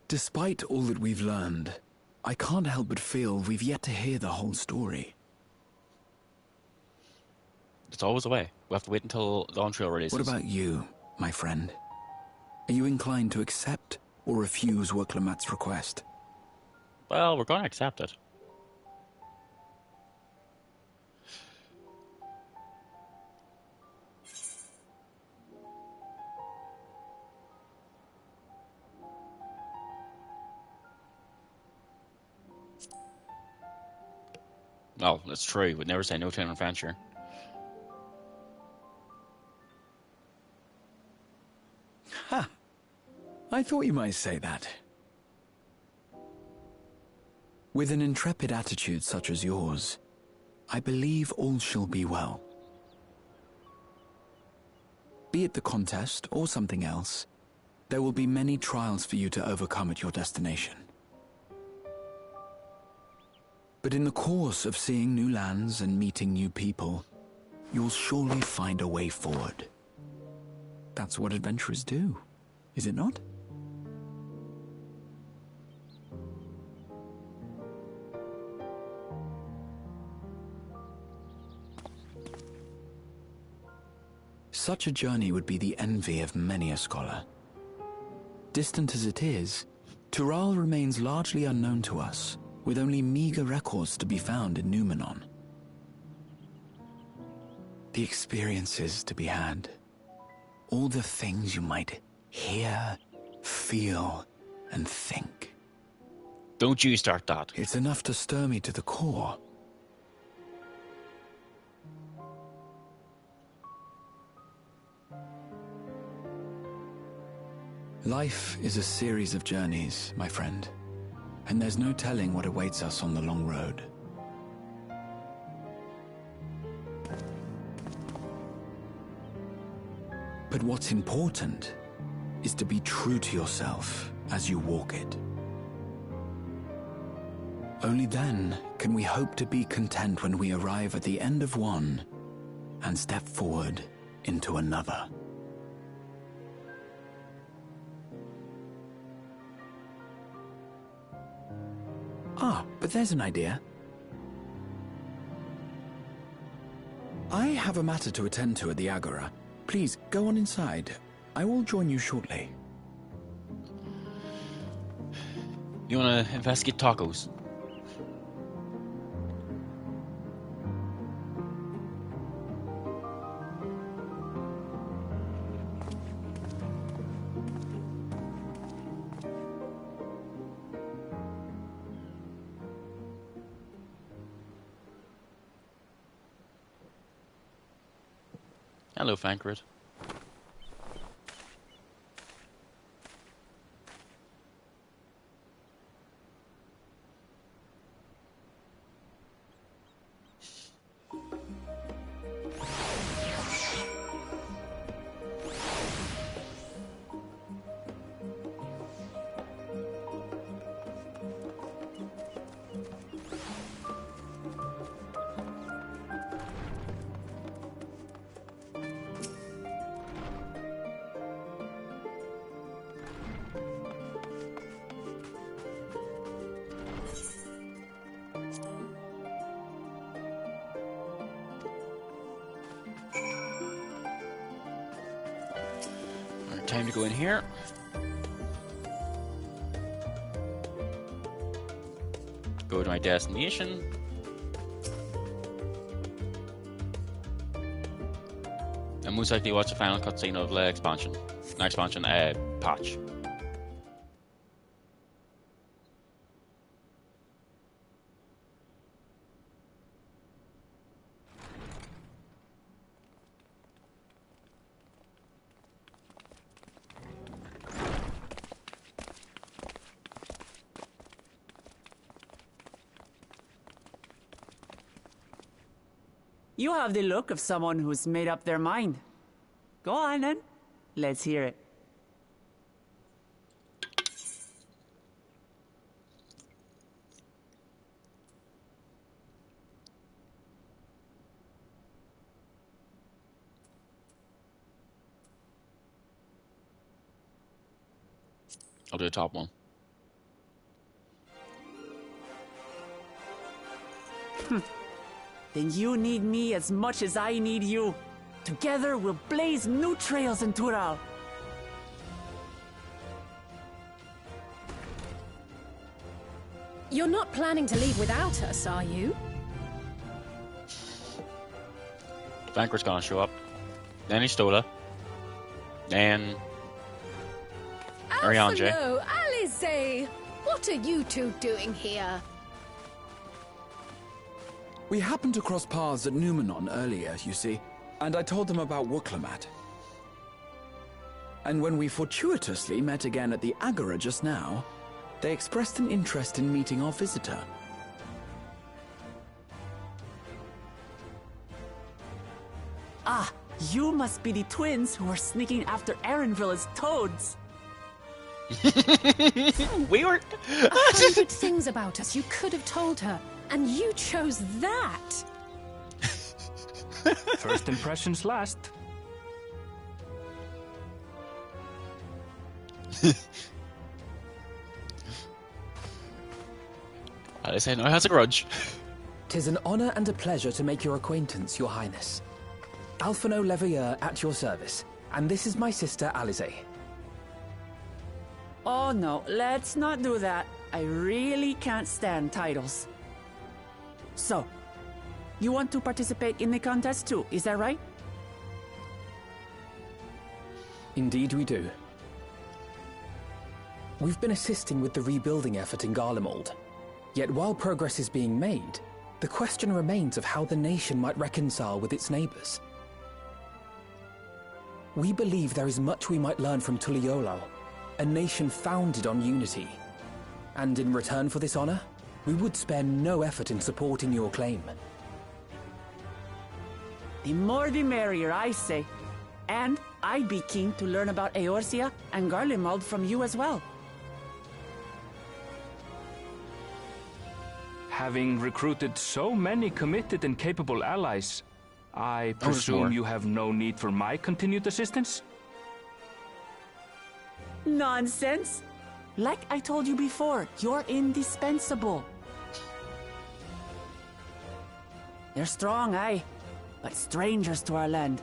Despite all that we've learned, I can't help but feel we've yet to hear the whole story. It's always a way. We'll have to wait until the on-trail releases. What about you, my friend? Are you inclined to accept or refuse Worklamat's request? Well, we're going to accept it. Oh, that's true. We'd never say no to an adventure. Ha! I thought you might say that. With an intrepid attitude such as yours, I believe all shall be well. Be it the contest or something else, there will be many trials for you to overcome at your destination. But in the course of seeing new lands and meeting new people, you'll surely find a way forward. That's what adventurers do, is it not? Such a journey would be the envy of many a scholar. Distant as it is, Tural remains largely unknown to us, with only meager records to be found in Numenon. The experiences to be had, all the things you might hear, feel, and think. Don't you start that. It's enough to stir me to the core. Life is a series of journeys, my friend. And there's no telling what awaits us on the long road. But what's important is to be true to yourself as you walk it. Only then can we hope to be content when we arrive at the end of one and step forward into another. Ah, but there's an idea. I have a matter to attend to at the Agora. Please, go on inside. I will join you shortly. You wanna investigate tacos? Hello, Fankred. Time to go in here. Go to my destination. And most likely watch the final cutscene of the expansion. Not expansion, patch. You have the look of someone who's made up their mind. Go on, then. Let's hear it. I'll do the top one. Then you need me as much as I need you. Together, we'll blaze new trails in Tural. You're not planning to leave without us, are you? Fankred's gonna show up. Then Stola. Then Arianje. Alphino, Alize! What are you two doing here? We happened to cross paths at Numenon earlier, you see, and I told them about Wuklemat. And when we fortuitously met again at the Agora just now, they expressed an interest in meeting our visitor. Ah, you must be the twins who are sneaking after Erenville's toads. Weird. 100 things about us you could have told her, and you chose that. First impressions last. I say no has a grudge. 'Tis an honor and a pleasure to make your acquaintance, Your Highness. Alphino Leveilleur at your service, and this is my sister Alize. Oh no, let's not do that. I really can't stand titles. So, you want to participate in the contest too, is that right? Indeed we do. We've been assisting with the rebuilding effort in Garlemald. Yet while progress is being made, the question remains of how the nation might reconcile with its neighbors. We believe there is much we might learn from Tuliolal, a nation founded on unity. And in return for this honor, we would spare no effort in supporting your claim. The more the merrier, I say. And I'd be keen to learn about Eorzea and Garlemald from you as well. Having recruited so many committed and capable allies, I there's more. presume you have no need for my continued assistance? Nonsense! Like I told you before, you're indispensable. They're strong, aye, but strangers to our land.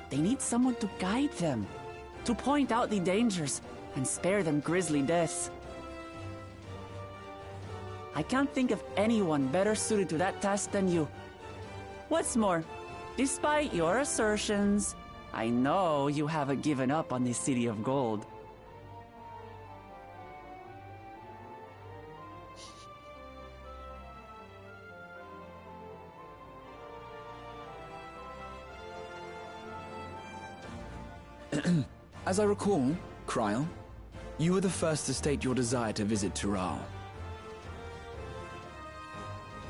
They need someone to guide them, to point out the dangers and spare them grisly deaths. I can't think of anyone better suited to that task than you. What's more, despite your assertions, I know you haven't given up on the City of Gold. As I recall, Kryl, you were the first to state your desire to visit Tural.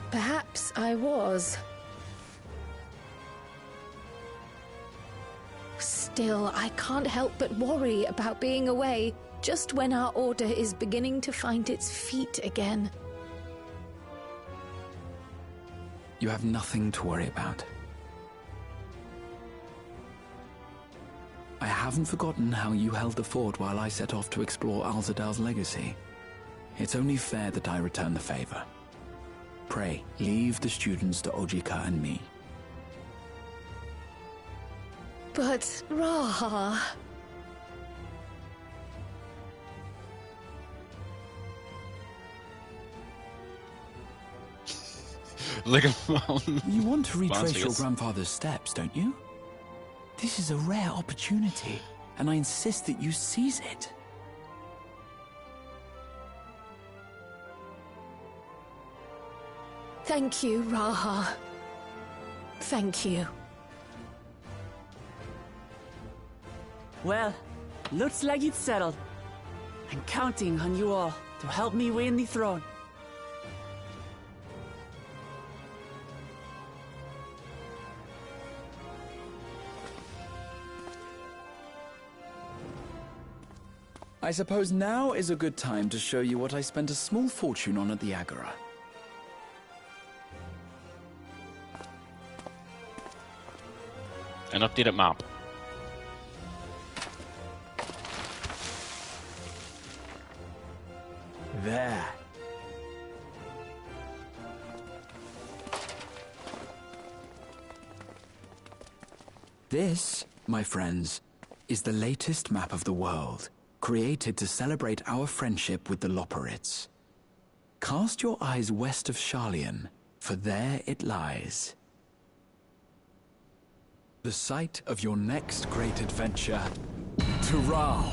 Perhaps I was. Still, I can't help but worry about being away just when our order is beginning to find its feet again. You have nothing to worry about. I haven't forgotten how you held the fort while I set off to explore Alzadal's legacy. It's only fair that I return the favor. Pray, leave the students to Ojika and me. But, Raha... Look at him. You want to retrace Fancy your us. grandfather's steps, don't you? This is a rare opportunity, and I insist that you seize it. Thank you, Raha. Thank you. Well, looks like it's settled. I'm counting on you all to help me win the throne. I suppose now is a good time to show you what I spent a small fortune on at the Agora. An updated map. There. This, my friends, is the latest map of the world, created to celebrate our friendship with the Loporrits. Cast your eyes west of Sharlayan, for there it lies. The site of your next great adventure, Tural.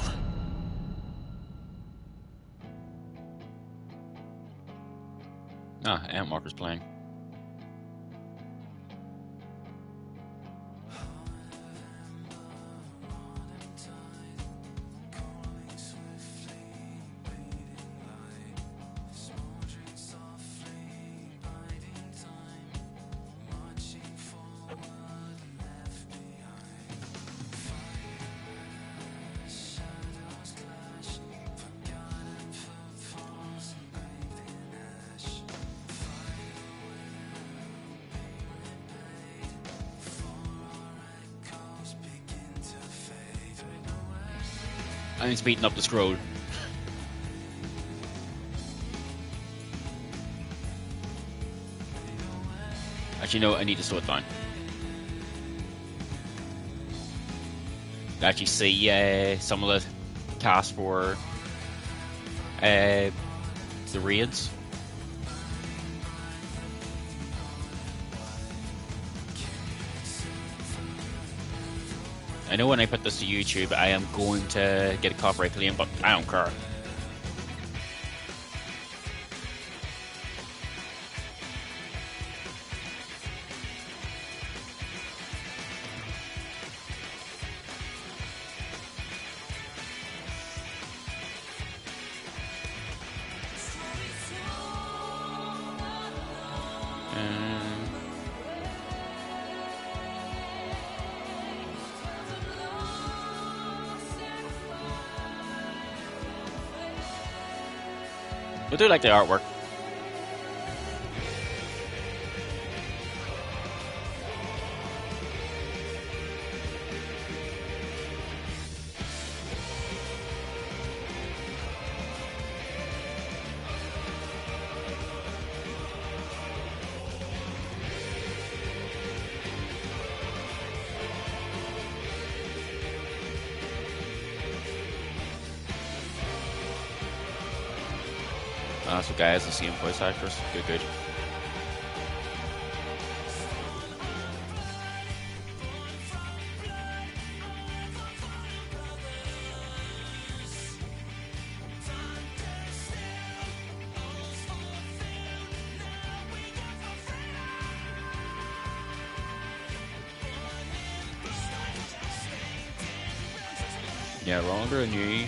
Ah, Antmarker's playing. And he's beating up the scroll. Actually, no, I need to slow it down. To actually see some of the cast for the raids. I know when I put this to YouTube, I am going to get a copyright claim, but I don't care. I do like the artwork. So guys, the same voice actors. Good, good. Yeah, longer than you.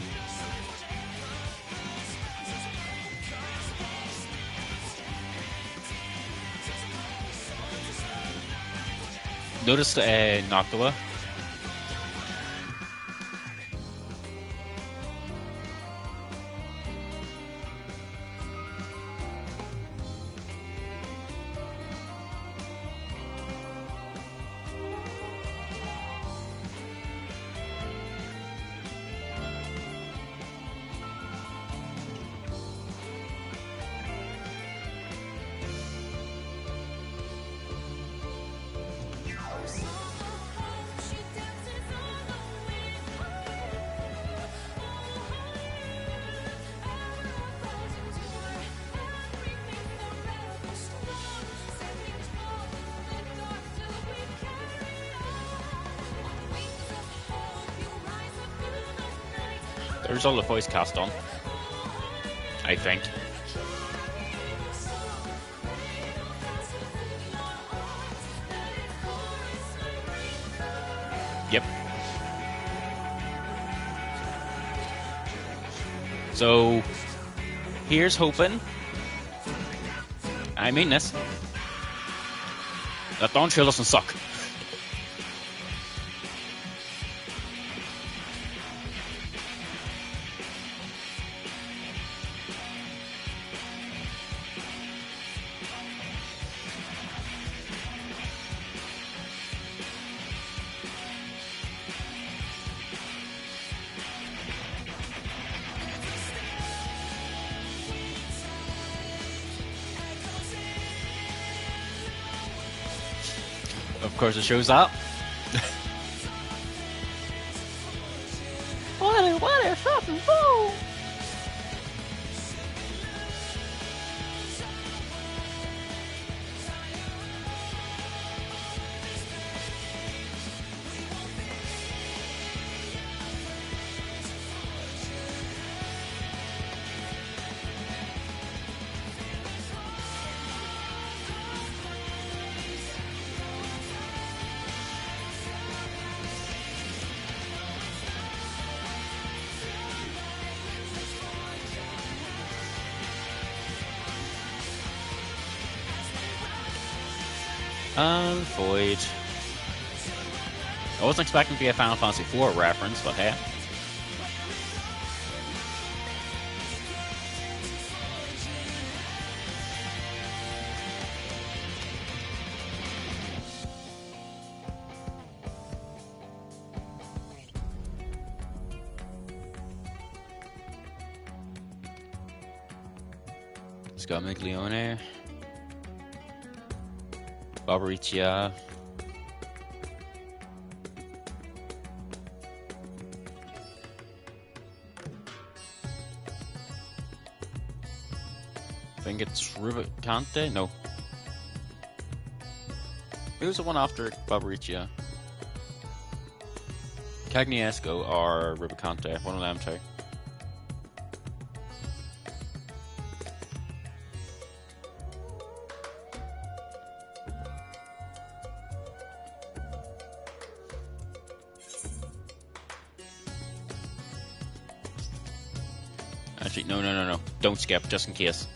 Notice Noctua. There's all the voice cast on, I think. Yep. So, here's hoping, I mean this, that Dawn Trail doesn't suck. Of course, it shows up. What a fucking fool! Void. I wasn't expecting to be a Final Fantasy IV reference, but hey. Scamiglione. Barbaricia. I think it's Rubicante? No. Who's the one after Barbaricia? Cagniesco or Rubicante, one of them two. Actually, no. Don't skip, just in case.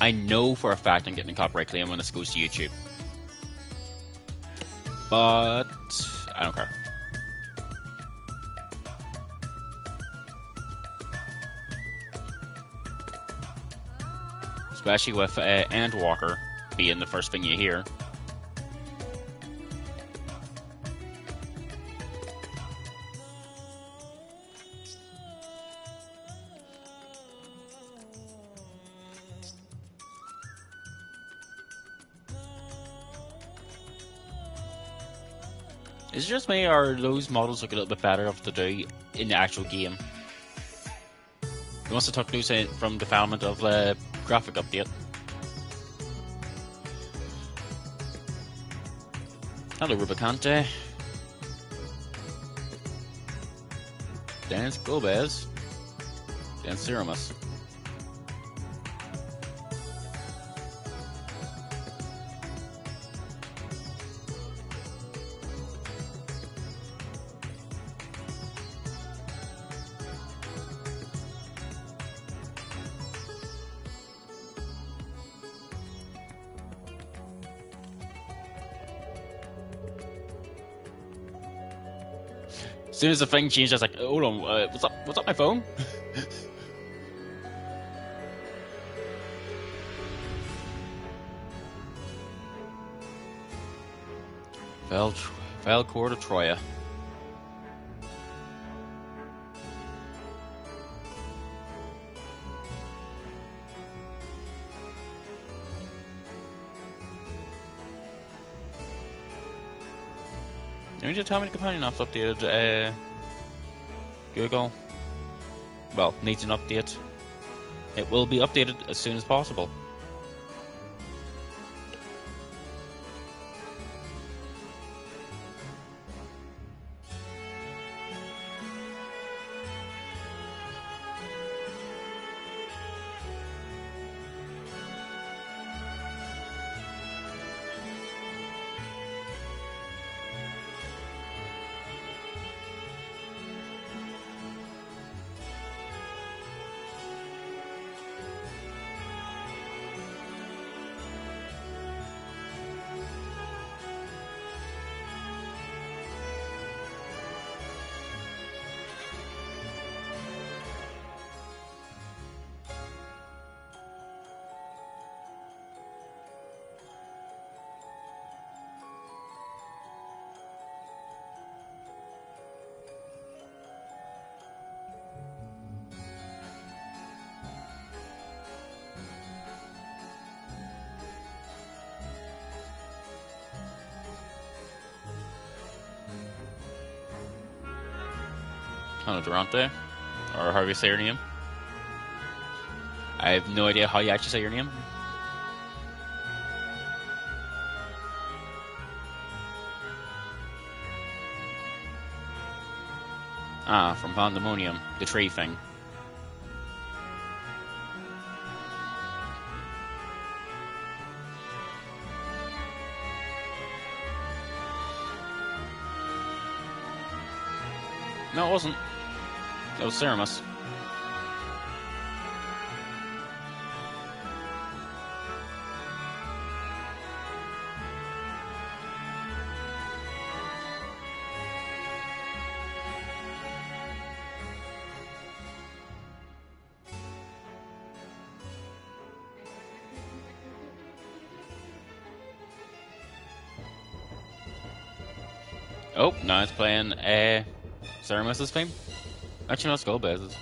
I know for a fact I'm getting a copyright claim when this goes to YouTube. But I don't care. Especially with Endwalker being the first thing you hear. Is it just me, or those models look a little bit better to do in the actual game? They must have took loose from development of the graphic update. Hello, Rubicante. Dance Gobez. Dance Ceramus. As soon as the thing changed, I was like, hold on, what's up? What's up, my phone? Fell Court of Troya. Can you just tell me the companion app's updated? Google. Well, needs an update. It will be updated as soon as possible. Hello, Durante, or however you say your name. I have no idea how you actually say your name. Ah, from Pandemonium, the tree thing. No, it wasn't. That was Ceramus. Oh, now it's playing Ceramus's theme. Actually, no, Skullbaz's.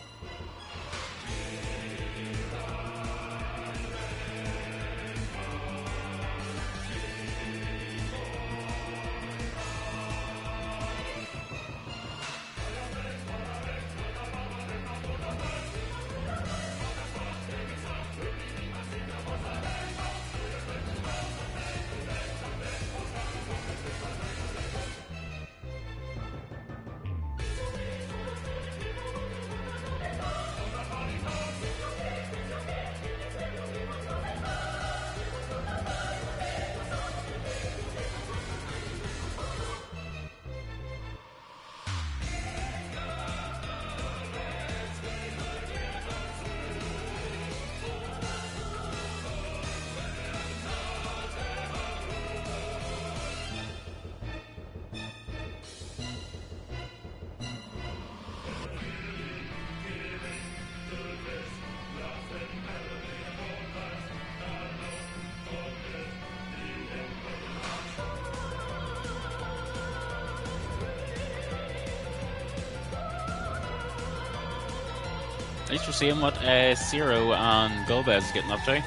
At least we're seeing what Zero and Golbez is getting up to.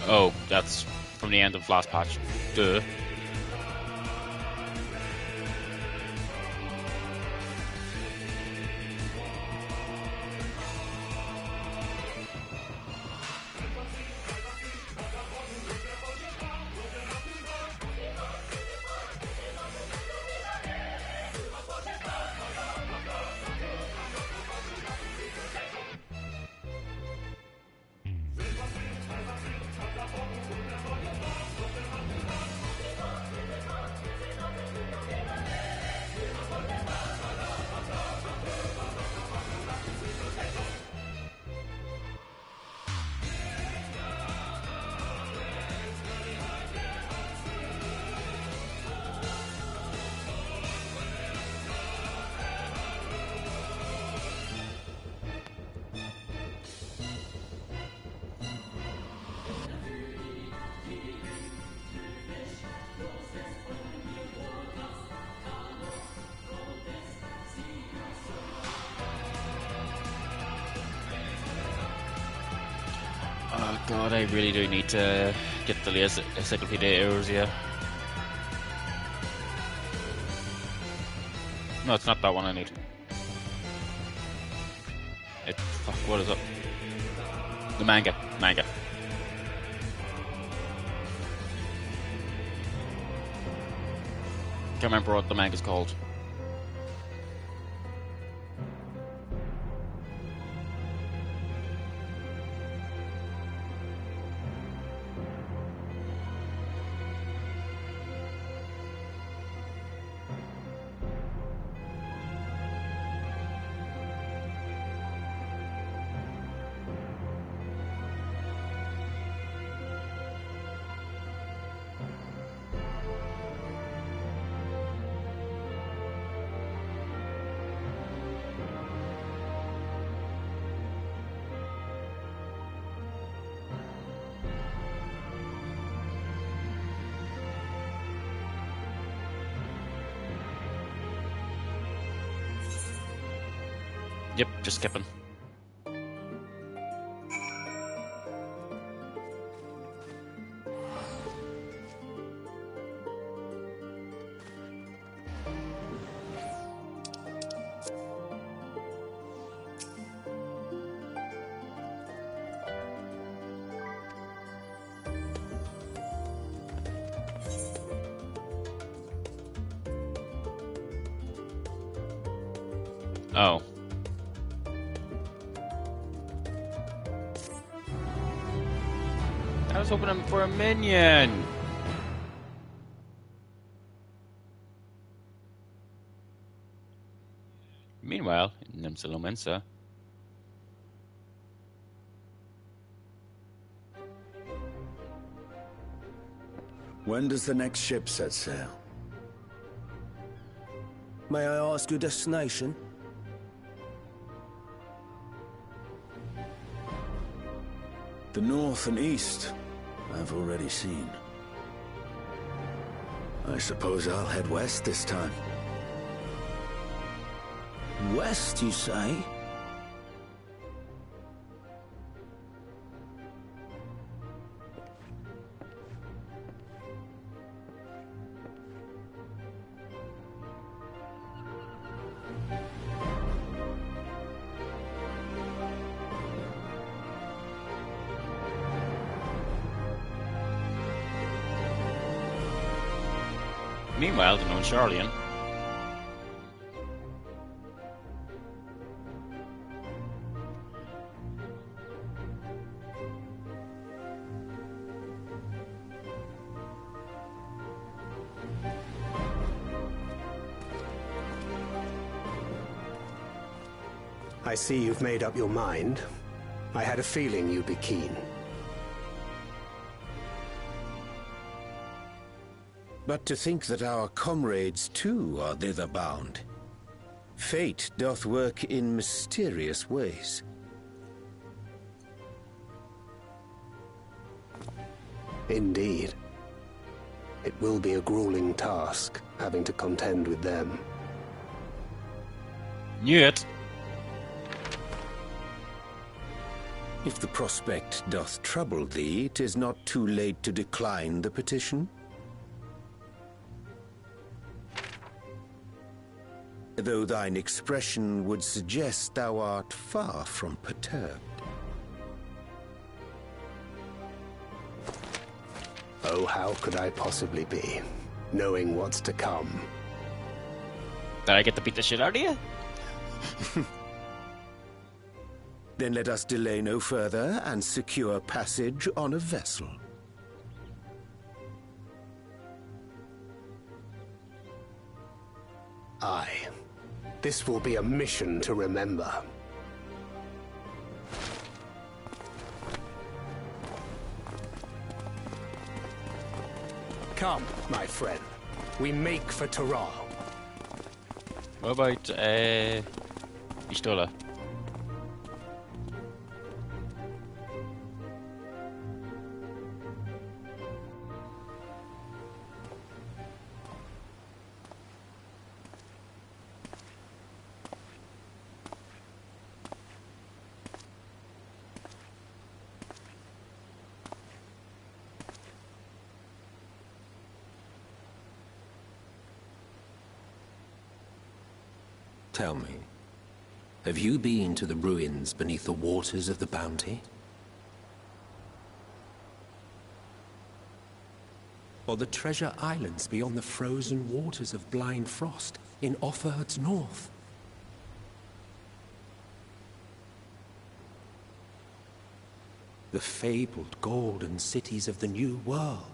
Oh, that's from from the end of last patch. Duh. Oh god, I really do need to get the latest Encyclopedia Eorzea. No, it's not that one I need. Fuck, what is it? The manga. Can't remember what the manga's called. Yep, just skipping. Oh. I was hoping for a minion. Meanwhile, in Nimsa, when does the next ship set sail? May I ask your destination? The north and east, I've already seen. I suppose I'll head west this time. West, you say? Meanwhile, the known Charlian. I see you've made up your mind. I had a feeling you'd be keen. But to think that our comrades too are thither bound. Fate doth work in mysterious ways. Indeed. It will be a grueling task, having to contend with them. Knew it. If the prospect doth trouble thee, 'tis not too late to decline the petition. Though thine expression would suggest thou art far from perturbed. Oh, how could I possibly be, knowing what's to come? Did I get to beat the shit out of you? Then let us delay no further and secure passage on a vessel. Aye. This will be a mission to remember. Come, my friend. We make for Taral. What about, Pistola? Tell me, have you been to the ruins beneath the waters of the Bounty? Or the treasure islands beyond the frozen waters of Blind Frost in Offerd's north? The fabled golden cities of the New World?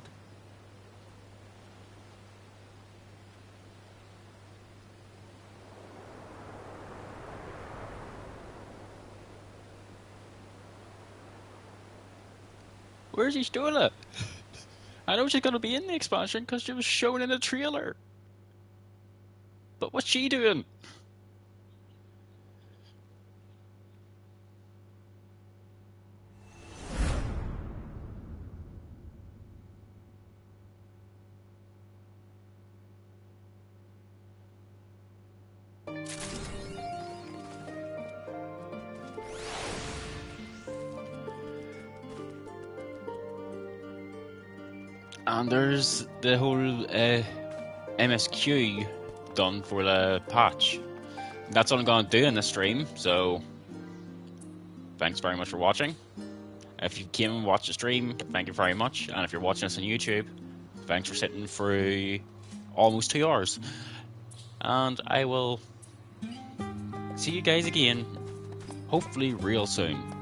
Where's he doing it? I know she's gonna be in the expansion because she was shown in the trailer. But what's she doing? And there's the whole MSQ done for the patch. That's all I'm going to do in the stream, so thanks very much for watching. If you came and watched the stream, thank you very much. And if you're watching us on YouTube, thanks for sitting through almost 2 hours. And I will see you guys again, hopefully real soon.